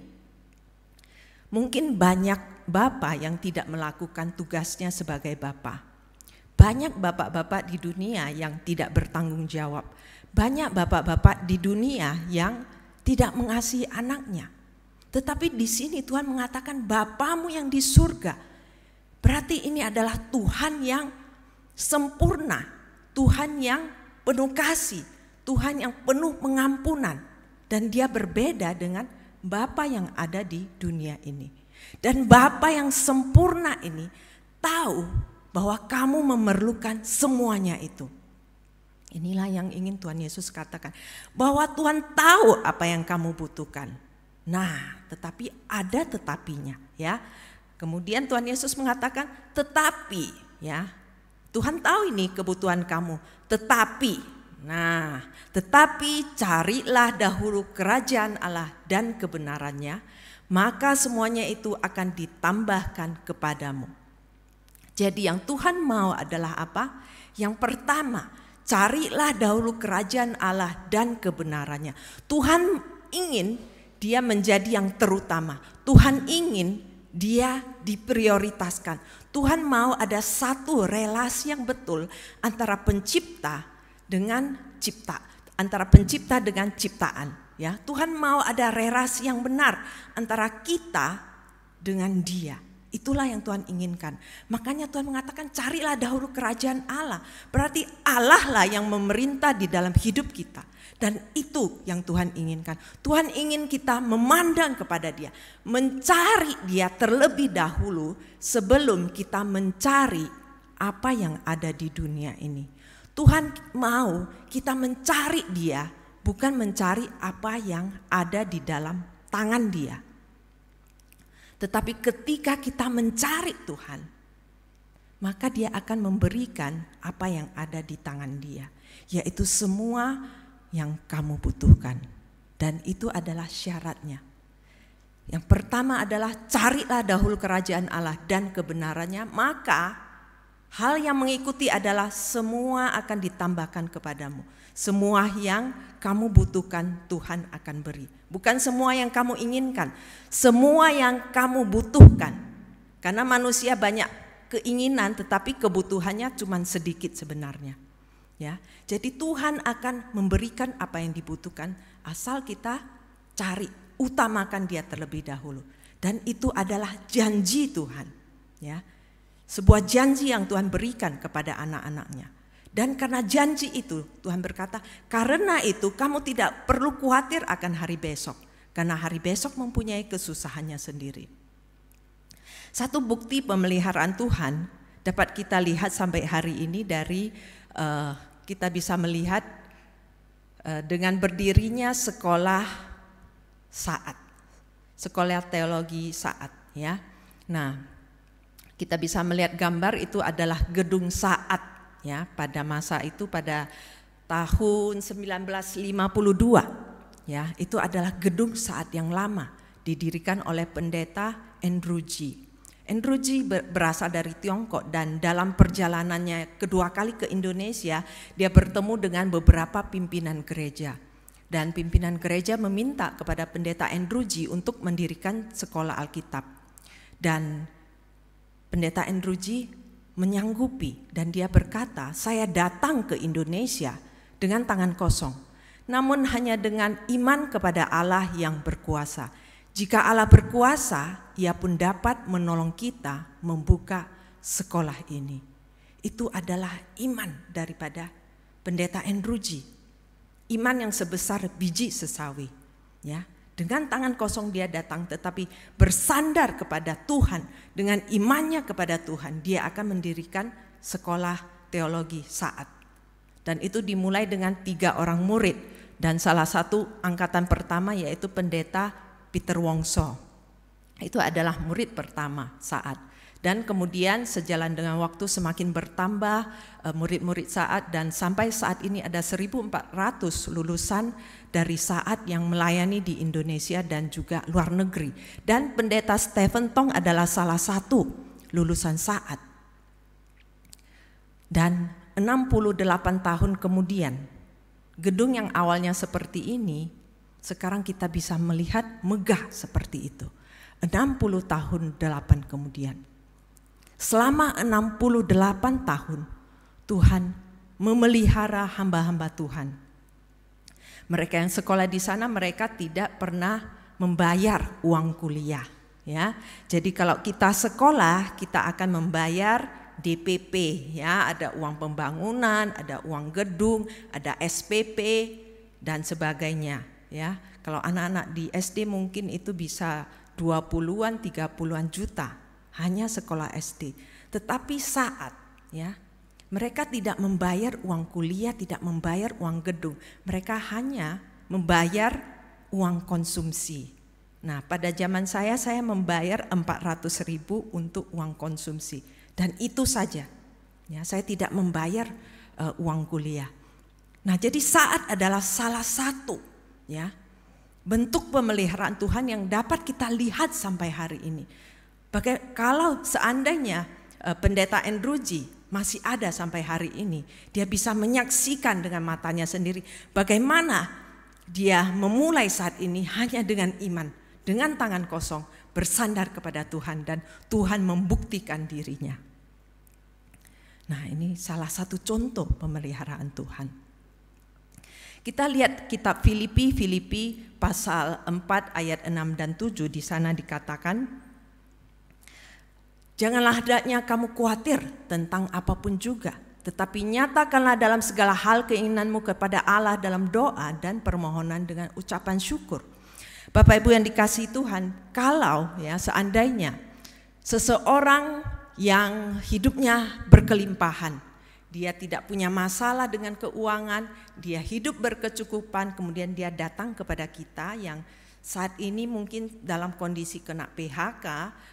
Speaker 2: mungkin banyak bapak yang tidak melakukan tugasnya sebagai bapak. Banyak bapak-bapak di dunia yang tidak bertanggung jawab. Banyak bapak-bapak di dunia yang tidak mengasihi anaknya. Tetapi di sini Tuhan mengatakan Bapamu yang di surga. Berarti ini adalah Tuhan yang sempurna, Tuhan yang penuh kasih, Tuhan yang penuh pengampunan, dan Dia berbeda dengan Bapa yang ada di dunia ini. Dan Bapa yang sempurna ini tahu bahwa kamu memerlukan semuanya itu. Inilah yang ingin Tuhan Yesus katakan, bahwa Tuhan tahu apa yang kamu butuhkan. Nah, tetapi ada tetapinya, ya. Kemudian Tuhan Yesus mengatakan, tetapi, ya. Tuhan tahu ini kebutuhan kamu, tetapi carilah dahulu kerajaan Allah dan kebenarannya, maka semuanya itu akan ditambahkan kepadamu. Jadi yang Tuhan mau adalah apa? Yang pertama, carilah dahulu kerajaan Allah dan kebenarannya. Tuhan ingin dia menjadi yang terutama. Tuhan ingin dia diprioritaskan. Tuhan mau ada satu relasi yang betul antara pencipta dengan cipta, antara pencipta dengan ciptaan. Ya, Tuhan mau ada relasi yang benar antara kita dengan Dia. Itulah yang Tuhan inginkan. Makanya Tuhan mengatakan carilah dahulu kerajaan Allah. Berarti Allah lah yang memerintah di dalam hidup kita. Dan itu yang Tuhan inginkan. Tuhan ingin kita memandang kepada Dia. Mencari Dia terlebih dahulu sebelum kita mencari apa yang ada di dunia ini. Tuhan mau kita mencari Dia, bukan mencari apa yang ada di dalam tangan Dia. Tetapi ketika kita mencari Tuhan, maka Dia akan memberikan apa yang ada di tangan Dia, yaitu semua yang kamu butuhkan. Dan itu adalah syaratnya. Yang pertama adalah carilah dahulu kerajaan Allah dan kebenarannya, maka hal yang mengikuti adalah semua akan ditambahkan kepadamu. Semua yang kamu butuhkan Tuhan akan beri. Bukan semua yang kamu inginkan, semua yang kamu butuhkan. Karena manusia banyak keinginan tetapi kebutuhannya cuma sedikit sebenarnya. Ya, jadi Tuhan akan memberikan apa yang dibutuhkan asal kita cari, utamakan Dia terlebih dahulu. Dan itu adalah janji Tuhan. Ya, sebuah janji yang Tuhan berikan kepada anak-anaknya. Dan karena janji itu Tuhan berkata, karena itu kamu tidak perlu khawatir akan hari besok. Karena hari besok mempunyai kesusahannya sendiri. Satu bukti pemeliharaan Tuhan dapat kita lihat sampai hari ini dari kita bisa melihat dengan berdirinya sekolah Saat. Sekolah teologi Saat. Ya. Nah, kita bisa melihat gambar itu adalah gedung Saat. Ya, pada masa itu pada tahun 1952 ya, itu adalah gedung Saat yang lama didirikan oleh pendeta Andrew G. Andrew G berasal dari Tiongkok dan dalam perjalanannya kedua kali ke Indonesia dia bertemu dengan beberapa pimpinan gereja. Dan pimpinan gereja meminta kepada pendeta Andrew G untuk mendirikan sekolah Alkitab. Dan pendeta Andrew G menyanggupi dan dia berkata, saya datang ke Indonesia dengan tangan kosong, namun hanya dengan iman kepada Allah yang berkuasa. Jika Allah berkuasa, Ia pun dapat menolong kita membuka sekolah ini. Itu adalah iman daripada pendeta Andrew G. Iman yang sebesar biji sesawi. Ya. Dengan tangan kosong dia datang, tetapi bersandar kepada Tuhan. Dengan imannya kepada Tuhan, dia akan mendirikan sekolah teologi Saat. Dan itu dimulai dengan 3 orang murid. Dan salah satu angkatan pertama yaitu pendeta Peter Wongso. Itu adalah murid pertama Saat. Dan kemudian sejalan dengan waktu semakin bertambah murid-murid Saat dan sampai saat ini ada 1.400 lulusan dari Saat yang melayani di Indonesia dan juga luar negeri. Dan pendeta Stephen Tong adalah salah satu lulusan Saat. Dan 68 tahun kemudian, gedung yang awalnya seperti ini, sekarang kita bisa melihat megah seperti itu. 60 tahun 8 kemudian. Selama 68 tahun, Tuhan memelihara hamba-hamba Tuhan. Mereka yang sekolah di sana mereka tidak pernah membayar uang kuliah. Ya, jadi kalau kita sekolah kita akan membayar DPP, ya, ada uang pembangunan, ada uang gedung, ada SPP dan sebagainya. Ya, kalau anak-anak di SD mungkin itu bisa 20-an, 30-an juta hanya sekolah SD. Tetapi Saat, ya, mereka tidak membayar uang kuliah, tidak membayar uang gedung. Mereka hanya membayar uang konsumsi. Nah, pada zaman saya membayar 400.000 untuk uang konsumsi. Dan itu saja. Ya, saya tidak membayar uang kuliah. Nah, jadi Saat adalah salah satu, ya, bentuk pemeliharaan Tuhan yang dapat kita lihat sampai hari ini. Kalau seandainya Pendeta Andrew G masih ada sampai hari ini. Dia bisa menyaksikan dengan matanya sendiri bagaimana dia memulai saat ini hanya dengan iman, dengan tangan kosong, bersandar kepada Tuhan, dan Tuhan membuktikan dirinya. Nah, ini salah satu contoh pemeliharaan Tuhan. Kita lihat kitab Filipi pasal 4 ayat 6 dan 7, di sana dikatakan, janganlah hendaknya kamu khawatir tentang apapun juga, tetapi nyatakanlah dalam segala hal keinginanmu kepada Allah dalam doa dan permohonan dengan ucapan syukur. Bapak Ibu yang dikasihi Tuhan, kalau seandainya seseorang yang hidupnya berkelimpahan, dia tidak punya masalah dengan keuangan, dia hidup berkecukupan, kemudian dia datang kepada kita yang saat ini mungkin dalam kondisi kena PHK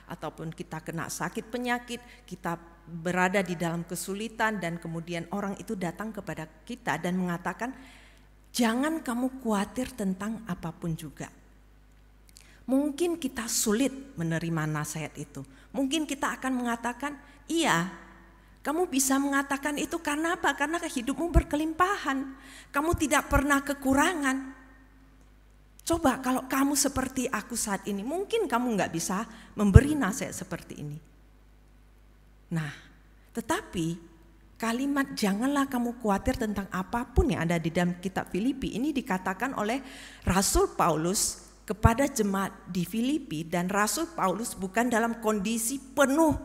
Speaker 2: ataupun kita kena sakit penyakit, kita berada di dalam kesulitan, dan kemudian orang itu datang kepada kita dan mengatakan, jangan kamu khawatir tentang apapun juga. Mungkin kita sulit menerima nasihat itu. Mungkin kita akan mengatakan, iya, kamu bisa mengatakan itu karena apa? Karena hidupmu berkelimpahan, kamu tidak pernah kekurangan. Coba kalau kamu seperti aku saat ini, mungkin kamu nggak bisa memberi nasihat seperti ini. Nah, tetapi kalimat janganlah kamu khawatir tentang apapun yang ada di dalam kitab Filipi ini dikatakan oleh Rasul Paulus kepada jemaat di Filipi, dan Rasul Paulus bukan dalam kondisi penuh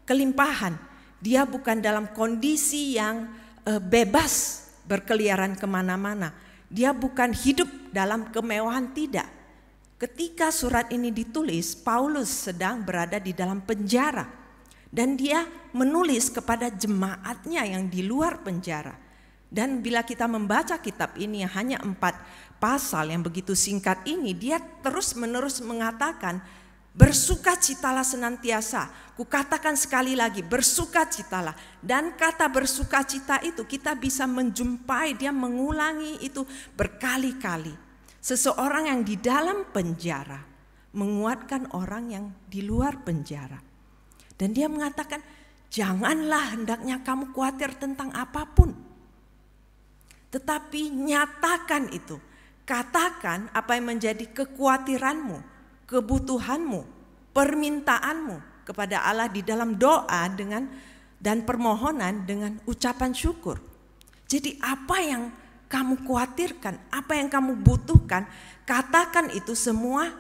Speaker 2: kelimpahan. Dia bukan dalam kondisi yang bebas berkeliaran kemana-mana. Dia bukan hidup dalam kemewahan, tidak. Ketika surat ini ditulis, Paulus sedang berada di dalam penjara. Dan dia menulis kepada jemaatnya yang di luar penjara. Dan bila kita membaca kitab ini yang hanya 4 pasal yang begitu singkat ini, dia terus-menerus mengatakan, bersukacitalah senantiasa. Kukatakan sekali lagi, bersukacitalah. Dan kata bersukacita itu kita bisa menjumpai, dia mengulangi itu berkali-kali. Seseorang yang di dalam penjara menguatkan orang yang di luar penjara. Dan dia mengatakan, janganlah hendaknya kamu khawatir tentang apapun, tetapi nyatakan itu. Katakan apa yang menjadi kekhawatiranmu, kebutuhanmu, permintaanmu kepada Allah di dalam doa dan permohonan dengan ucapan syukur. Jadi apa yang kamu khawatirkan, apa yang kamu butuhkan, katakan itu semua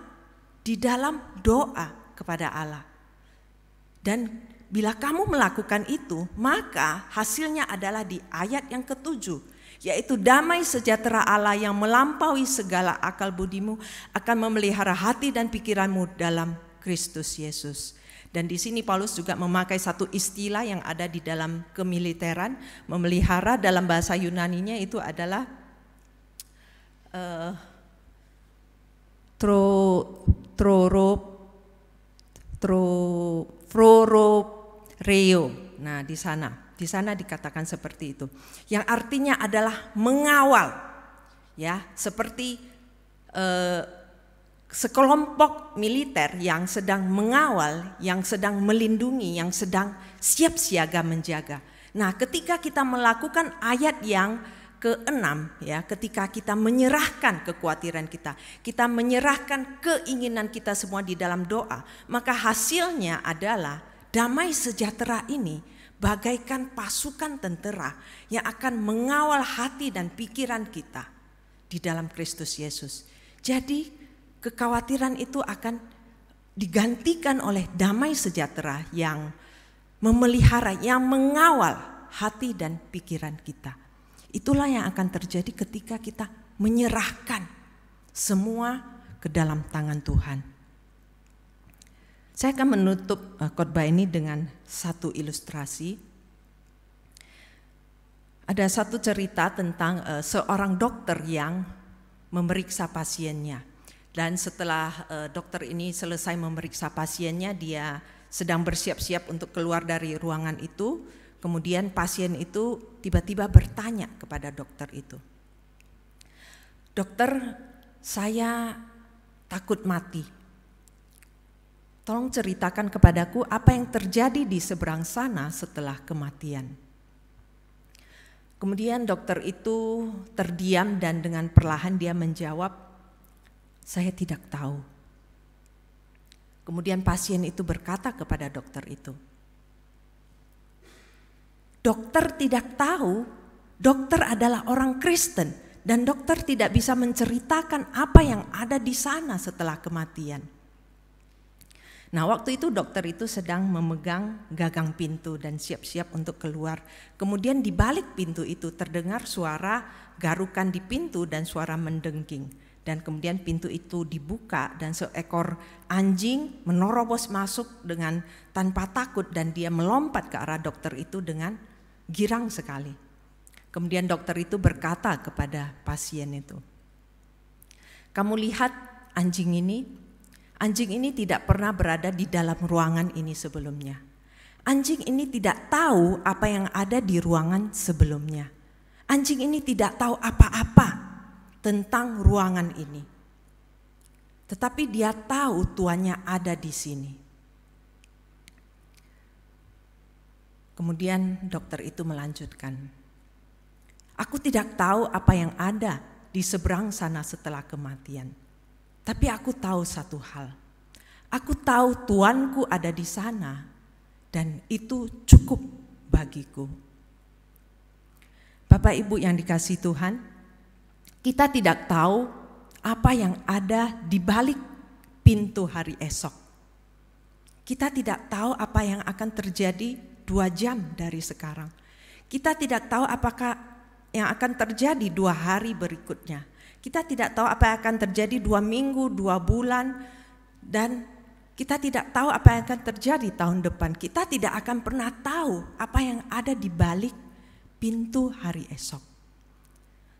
Speaker 2: di dalam doa kepada Allah. Dan bila kamu melakukan itu, maka hasilnya adalah di ayat yang ke-7. Yaitu damai sejahtera Allah yang melampaui segala akal budimu akan memelihara hati dan pikiranmu dalam Kristus Yesus. Dan di sini Paulus juga memakai satu istilah yang ada di dalam kemiliteran. Memelihara dalam bahasa Yunaninya itu adalah proreo. Nah, di sana dikatakan seperti itu. Yang artinya adalah mengawal. Ya, seperti sekelompok militer yang sedang mengawal, yang sedang melindungi, yang sedang siap siaga menjaga. Nah, ketika kita melakukan ayat yang ke-6, ya, ketika kita menyerahkan kekhawatiran kita menyerahkan keinginan kita semua di dalam doa, maka hasilnya adalah damai sejahtera ini bagaikan pasukan tentara yang akan mengawal hati dan pikiran kita di dalam Kristus Yesus. Jadi kekhawatiran itu akan digantikan oleh damai sejahtera yang memelihara, yang mengawal hati dan pikiran kita. Itulah yang akan terjadi ketika kita menyerahkan semua ke dalam tangan Tuhan. Saya akan menutup khotbah ini dengan satu ilustrasi. Ada satu cerita tentang seorang dokter yang memeriksa pasiennya. Dan setelah dokter ini selesai memeriksa pasiennya, dia sedang bersiap-siap untuk keluar dari ruangan itu. Kemudian pasien itu tiba-tiba bertanya kepada dokter itu, "Dokter, saya takut mati. tolong ceritakan kepadaku apa yang terjadi di seberang sana setelah kematian. Kemudian dokter itu terdiam dan dengan perlahan dia menjawab, saya tidak tahu. Kemudian pasien itu berkata kepada dokter itu, dokter tidak tahu, dokter adalah orang Kristen dan dokter tidak bisa menceritakan apa yang ada di sana setelah kematian. Nah, waktu itu dokter itu sedang memegang gagang pintu dan siap-siap untuk keluar. Kemudian di balik pintu itu terdengar suara garukan di pintu dan suara mendengking. Dan kemudian pintu itu dibuka dan seekor anjing menerobos masuk dengan tanpa takut dan dia melompat ke arah dokter itu dengan girang sekali. Kemudian dokter itu berkata kepada pasien itu, kamu lihat anjing ini? Anjing ini tidak pernah berada di dalam ruangan ini sebelumnya. Anjing ini tidak tahu apa yang ada di ruangan sebelumnya. Anjing ini tidak tahu apa-apa tentang ruangan ini. Tetapi dia tahu tuannya ada di sini. Kemudian dokter itu melanjutkan, aku tidak tahu apa yang ada di seberang sana setelah kematian. Tapi aku tahu satu hal, aku tahu Tuanku ada di sana dan itu cukup bagiku. Bapak Ibu yang dikasihi Tuhan, kita tidak tahu apa yang ada di balik pintu hari esok. Kita tidak tahu apa yang akan terjadi 2 jam dari sekarang. Kita tidak tahu apakah yang akan terjadi 2 hari berikutnya. Kita tidak tahu apa yang akan terjadi 2 minggu, 2 bulan, dan kita tidak tahu apa yang akan terjadi tahun depan. Kita tidak akan pernah tahu apa yang ada di balik pintu hari esok.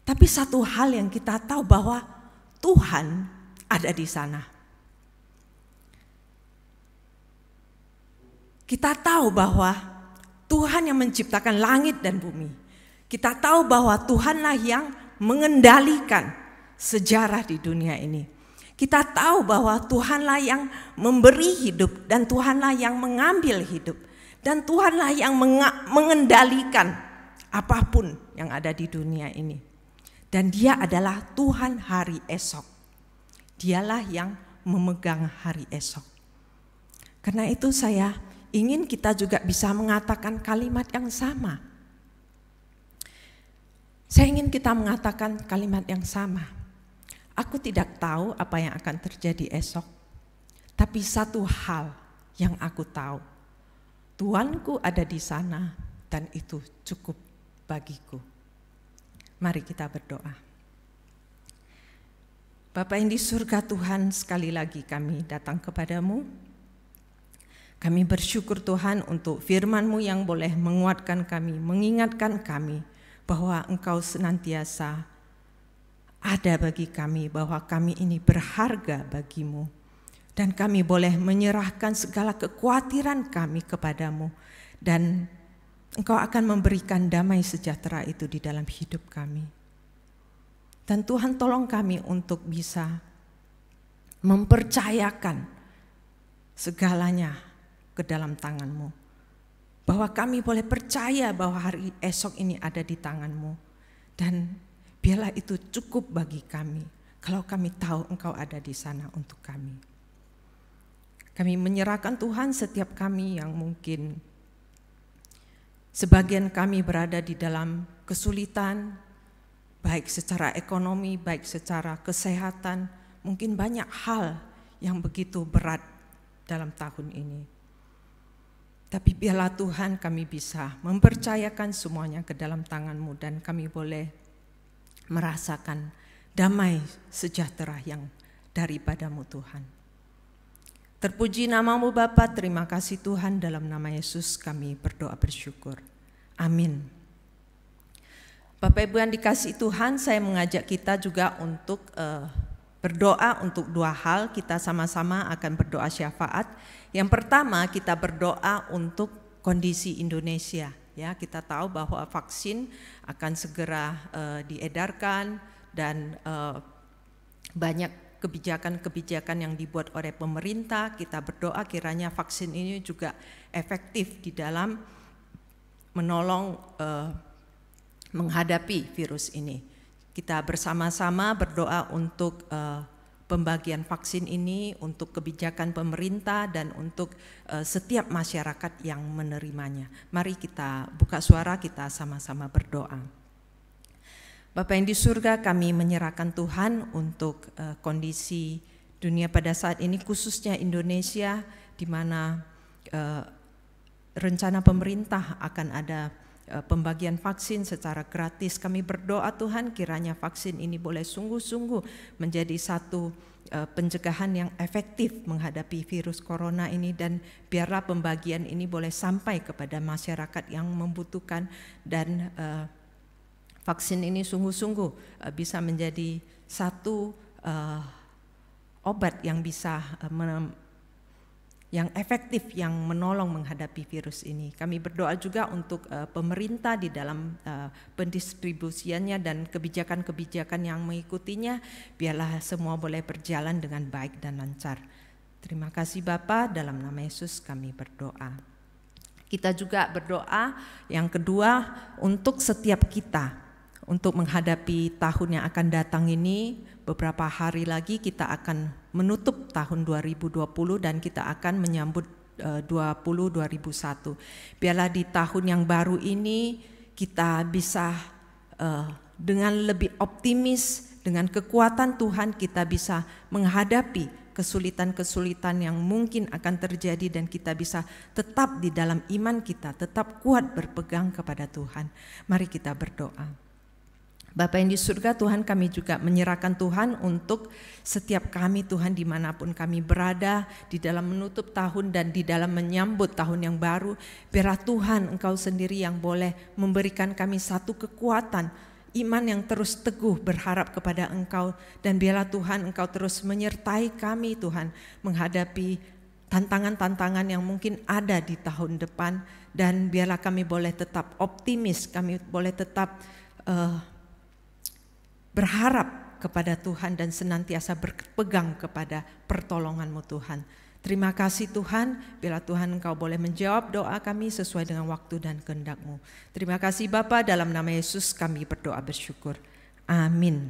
Speaker 2: Tapi satu hal yang kita tahu bahwa Tuhan ada di sana. Kita tahu bahwa Tuhan yang menciptakan langit dan bumi. Kita tahu bahwa Tuhanlah yang mengendalikan sejarah di dunia ini. Kita tahu bahwa Tuhanlah yang memberi hidup dan Tuhanlah yang mengambil hidup dan Tuhanlah yang mengendalikan apapun yang ada di dunia ini. Dan Dia adalah Tuhan hari esok. Dialah yang memegang hari esok. Karena itu saya ingin kita juga bisa mengatakan kalimat yang sama. Saya ingin kita mengatakan kalimat yang sama. Aku tidak tahu apa yang akan terjadi esok, tapi satu hal yang aku tahu, Tuanku ada di sana dan itu cukup bagiku. Mari kita berdoa. Bapa yang di surga Tuhan, sekali lagi kami datang kepadamu. Kami bersyukur Tuhan untuk firman-Mu yang boleh menguatkan kami, mengingatkan kami bahwa Engkau senantiasa ada bagi kami, bahwa kami ini berharga bagimu. Dan kami boleh menyerahkan segala kekhawatiran kami kepadamu. Dan Engkau akan memberikan damai sejahtera itu di dalam hidup kami. Dan Tuhan tolong kami untuk bisa mempercayakan segalanya ke dalam tangan-Mu. Bahwa kami boleh percaya bahwa hari esok ini ada di tangan-Mu. Dan biarlah itu cukup bagi kami kalau kami tahu Engkau ada di sana untuk kami. Kami menyerahkan Tuhan setiap kami yang mungkin sebagian kami berada di dalam kesulitan, baik secara ekonomi, baik secara kesehatan, mungkin banyak hal yang begitu berat dalam tahun ini. Tapi biarlah Tuhan kami bisa mempercayakan semuanya ke dalam tangan-Mu dan kami boleh merasakan damai sejahtera yang daripadamu Tuhan. Terpuji nama-Mu Bapa, terima kasih Tuhan, dalam nama Yesus kami berdoa bersyukur. Amin. Bapak Ibu yang dikasihi Tuhan, saya mengajak kita juga untuk berdoa untuk 2 hal. Kita sama-sama akan berdoa syafaat. Yang pertama, kita berdoa untuk kondisi Indonesia. Ya, kita tahu bahwa vaksin akan segera diedarkan dan banyak kebijakan-kebijakan yang dibuat oleh pemerintah. Kita berdoa kiranya vaksin ini juga efektif di dalam menolong menghadapi virus ini. Kita bersama-sama berdoa untuk pembagian vaksin ini, untuk kebijakan pemerintah dan untuk setiap masyarakat yang menerimanya. Mari kita buka suara, kita sama-sama berdoa. Bapa yang di surga, kami menyerahkan Tuhan untuk kondisi dunia pada saat ini, khususnya Indonesia, di mana rencana pemerintah akan ada pembagian vaksin secara gratis. Kami berdoa Tuhan, kiranya vaksin ini boleh sungguh-sungguh menjadi satu pencegahan yang efektif menghadapi virus corona ini, dan biarlah pembagian ini boleh sampai kepada masyarakat yang membutuhkan, dan vaksin ini sungguh-sungguh bisa menjadi satu obat yang bisa yang efektif, yang menolong menghadapi virus ini. Kami berdoa juga untuk pemerintah di dalam pendistribusiannya dan kebijakan-kebijakan yang mengikutinya, biarlah semua boleh berjalan dengan baik dan lancar. Terima kasih Bapa, dalam nama Yesus kami berdoa. Kita juga berdoa yang kedua untuk setiap kita, untuk menghadapi tahun yang akan datang ini. Beberapa hari lagi kita akan menutup tahun 2020 dan kita akan menyambut 2021. Biarlah di tahun yang baru ini kita bisa dengan lebih optimis, dengan kekuatan Tuhan kita bisa menghadapi kesulitan-kesulitan yang mungkin akan terjadi, dan kita bisa tetap di dalam iman kita, tetap kuat berpegang kepada Tuhan. Mari kita berdoa. Bapa yang di surga, Tuhan, kami juga menyerahkan Tuhan untuk setiap kami Tuhan, dimanapun kami berada di dalam menutup tahun dan di dalam menyambut tahun yang baru. Biarlah Tuhan Engkau sendiri yang boleh memberikan kami satu kekuatan iman yang terus teguh berharap kepada Engkau, dan biarlah Tuhan Engkau terus menyertai kami Tuhan menghadapi tantangan-tantangan yang mungkin ada di tahun depan, dan biarlah kami boleh tetap optimis, kami boleh tetap berharap kepada Tuhan dan senantiasa berpegang kepada pertolongan-Mu Tuhan. Terima kasih Tuhan, bila Tuhan Engkau boleh menjawab doa kami sesuai dengan waktu dan kehendak-Mu. Terima kasih Bapa, dalam nama Yesus kami berdoa bersyukur. Amin.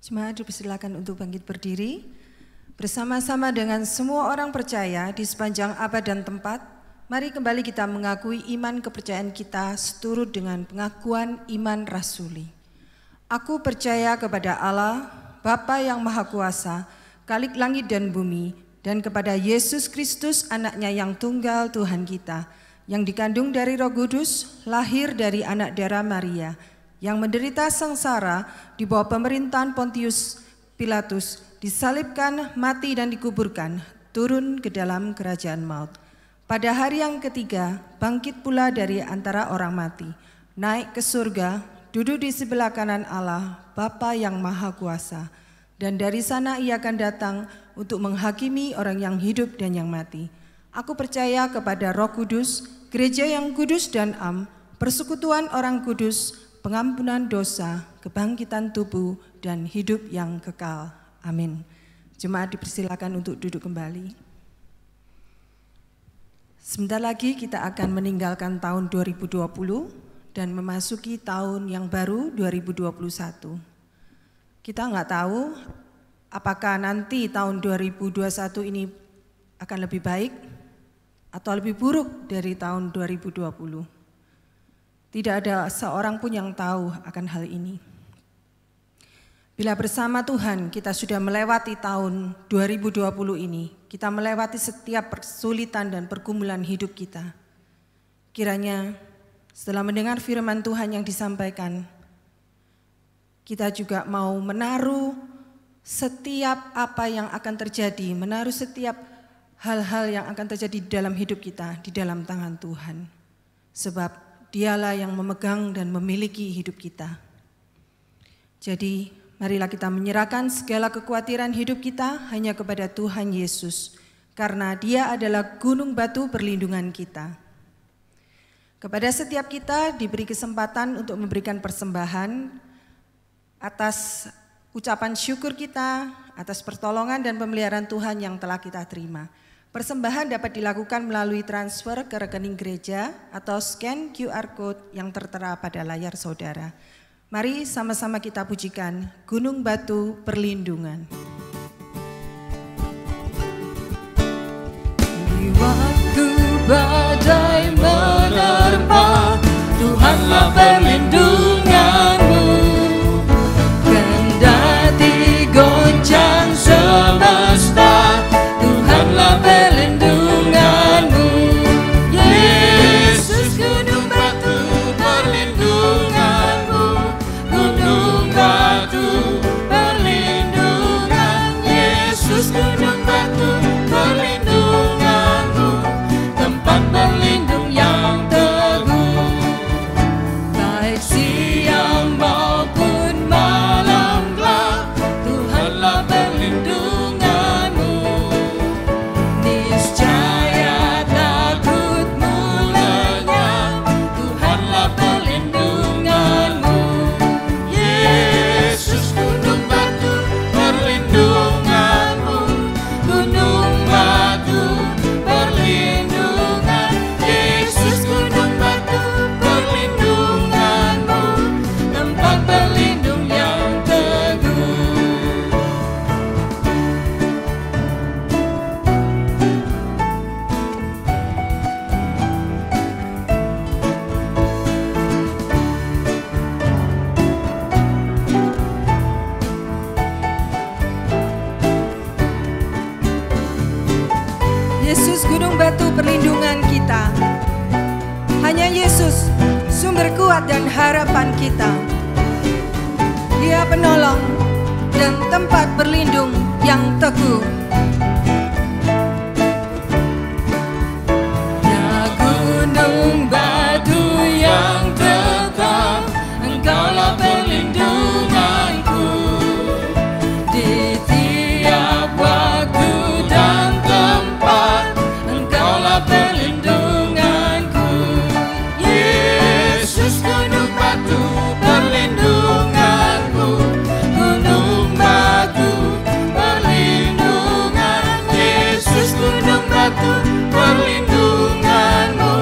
Speaker 1: Jemaat dipersilakan untuk bangkit berdiri. Bersama-sama dengan semua orang percaya di sepanjang abad dan tempat, mari kembali kita mengakui iman kepercayaan kita seturut dengan pengakuan iman rasuli. Aku percaya kepada Allah, Bapa yang Maha Kuasa, Khalik langit dan bumi, dan kepada Yesus Kristus anaknya yang tunggal Tuhan kita, yang dikandung dari Roh Kudus, lahir dari anak darah Maria, yang menderita sengsara di bawah pemerintahan Pontius Pilatus, disalibkan, mati dan dikuburkan, turun ke dalam kerajaan maut. Pada hari yang ketiga, bangkit pula dari antara orang mati, naik ke surga, duduk di sebelah kanan Allah, Bapa yang Maha Kuasa, dan dari sana Ia akan datang untuk menghakimi orang yang hidup dan yang mati. Aku percaya kepada Roh Kudus, gereja yang kudus dan am, persekutuan orang kudus, pengampunan dosa, kebangkitan tubuh, dan hidup yang kekal. Amin. Jemaat dipersilakan untuk duduk kembali. Sebentar lagi kita akan meninggalkan tahun 2020 dan memasuki tahun yang baru 2021. Kita nggak tahu apakah nanti tahun 2021 ini akan lebih baik atau lebih buruk dari tahun 2020. Tidak ada seorang pun yang tahu akan hal ini. Bila bersama Tuhan kita sudah melewati tahun 2020 ini, kita melewati setiap kesulitan dan pergumulan hidup kita. Kiranya setelah mendengar firman Tuhan yang disampaikan, kita juga mau menaruh setiap apa yang akan terjadi, menaruh setiap hal-hal yang akan terjadi di dalam hidup kita di dalam tangan Tuhan. Sebab Dialah yang memegang dan memiliki hidup kita. Jadi marilah kita menyerahkan segala kekhawatiran hidup kita hanya kepada Tuhan Yesus, karena Dia adalah gunung batu perlindungan kita. Kepada setiap kita diberi kesempatan untuk memberikan persembahan atas ucapan syukur kita, atas pertolongan dan pemeliharaan Tuhan yang telah kita terima. Persembahan dapat dilakukan melalui transfer ke rekening gereja atau scan QR Code yang tertera pada layar saudara. Mari sama-sama kita pujikan Gunung Batu Perlindungan.
Speaker 3: Di waktu badai menerpa, Tuhanlah perlindunganmu. Kendati goncang semesta, Tuhanlah perlindunganmu. Yesus gunung batu perlindunganmu, gunung batu perlindungan. Yesus gunung batu perlindunganmu, tempat berlindung yang teguh. Baik siang maupun malam gelap, Tuhanlah perlindunganmu. Niscaya takutmu lenyap, Tuhanlah perlindunganmu. Yesus gunung batu perlindunganmu, gunung batu perlindungan. Yesus gunung batu perlindunganmu, tempat berlindung yang teguh.
Speaker 1: Yesus gunung batu perlindungan kita. Hanya Yesus sumber kuat dan harapan kita. Dia penolong dan tempat berlindung yang teguh.
Speaker 3: Ya gunung batu yang tetap, Engkaulah perlindunganku. Di tiap waktu dan tempat, Engkaulah perlindunganku. Yesus gunung batu perlindunganku, gunung batu perlindungan. Yesus gunung batu perlindunganmu,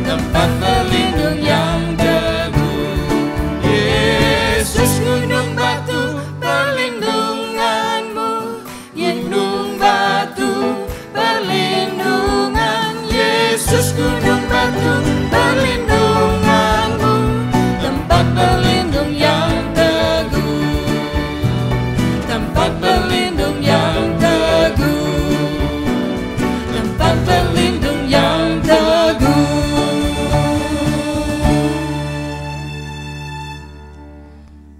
Speaker 3: tempat berlindung yang teguh. Yesus gunung batu perlindunganmu, gunung batu perlindungan. Yesus gunung batu perlindunganmu, tempat berlindung yang teguh. Tempat berlindung yang teguh, tempat berlindung yang teguh.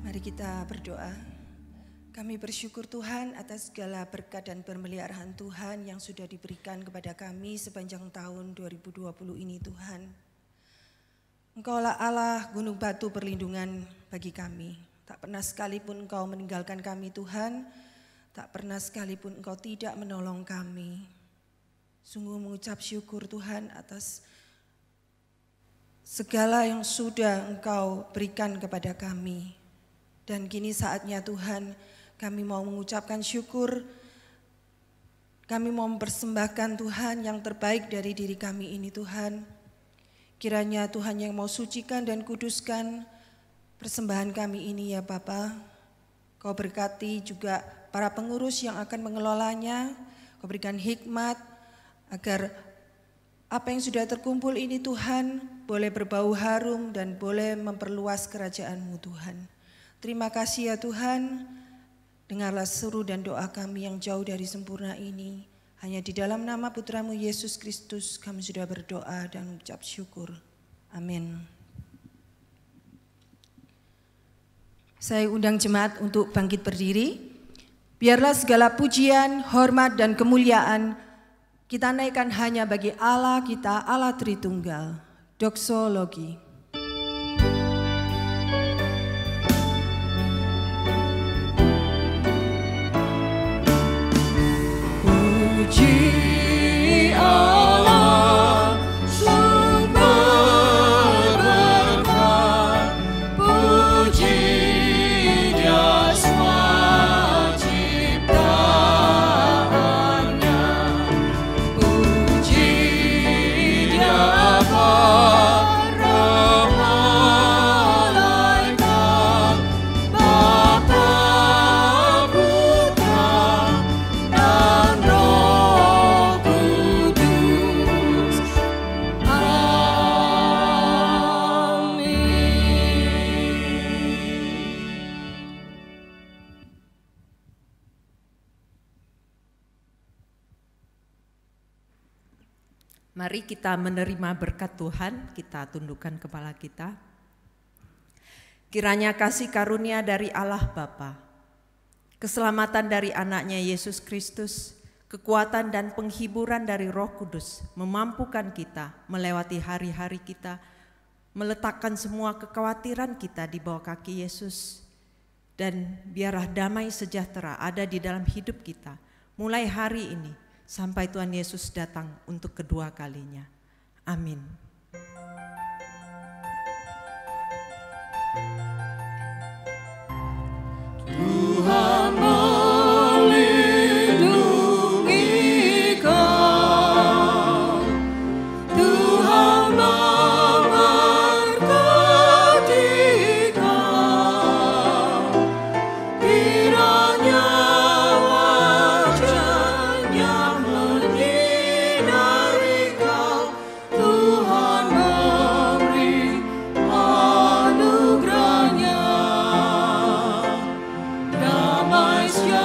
Speaker 1: Mari kita berdoa. Kami bersyukur Tuhan atas segala berkat dan pemeliharaan Tuhan yang sudah diberikan kepada kami sepanjang tahun 2020 ini Tuhan. Engkaulah Allah gunung batu perlindungan bagi kami. Tak pernah sekalipun Engkau meninggalkan kami Tuhan. Tak pernah sekalipun Engkau tidak menolong kami. Sungguh mengucap syukur Tuhan atas segala yang sudah Engkau berikan kepada kami. Dan kini saatnya Tuhan kami mau mengucapkan syukur. Kami mau mempersembahkan Tuhan yang terbaik dari diri kami ini Tuhan. Kiranya Tuhan yang mau sucikan dan kuduskan persembahan kami ini ya Bapa. Kau berkati juga para pengurus yang akan mengelolanya. Kau berikan hikmat agar apa yang sudah terkumpul ini Tuhan boleh berbau harum dan boleh memperluas kerajaan-Mu Tuhan. Terima kasih ya Tuhan. Dengarlah seru dan doa kami yang jauh dari sempurna ini. Hanya di dalam nama Putra-Mu Yesus Kristus kami sudah berdoa dan mengucap syukur. Amin. Saya undang jemaat untuk bangkit berdiri. Biarlah segala pujian, hormat dan kemuliaan kita naikkan hanya bagi Allah kita, Allah Tritunggal. Doksologi.
Speaker 3: Puji
Speaker 2: Mari kita menerima berkat Tuhan, kita tundukkan kepala kita. Kiranya kasih karunia dari Allah Bapa, keselamatan dari anaknya Yesus Kristus, kekuatan dan penghiburan dari Roh Kudus memampukan kita melewati hari-hari kita, meletakkan semua kekhawatiran kita di bawah kaki Yesus, dan biarlah damai sejahtera ada di dalam hidup kita mulai hari ini sampai Tuhan Yesus datang untuk kedua kalinya. Amin.
Speaker 3: Tuhan melindungi kau, Tuhan memberkati kau, kiranya wajah-Nya menyinari kau, Tuhan memberi anugerah-Nya. Damai sejahtera,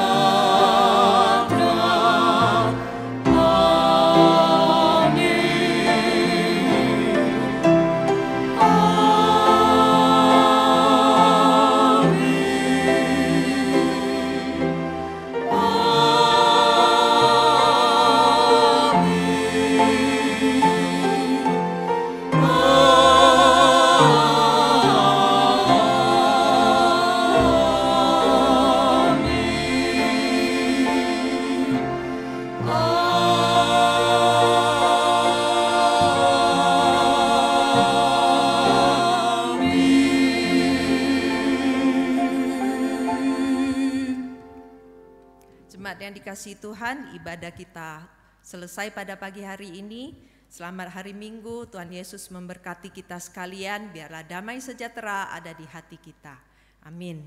Speaker 2: Jemaat yang dikasihi Tuhan, ibadah kita selesai pada pagi hari ini. Selamat hari Minggu, Tuhan Yesus memberkati kita sekalian, biarlah damai sejahtera ada di hati kita. Amin.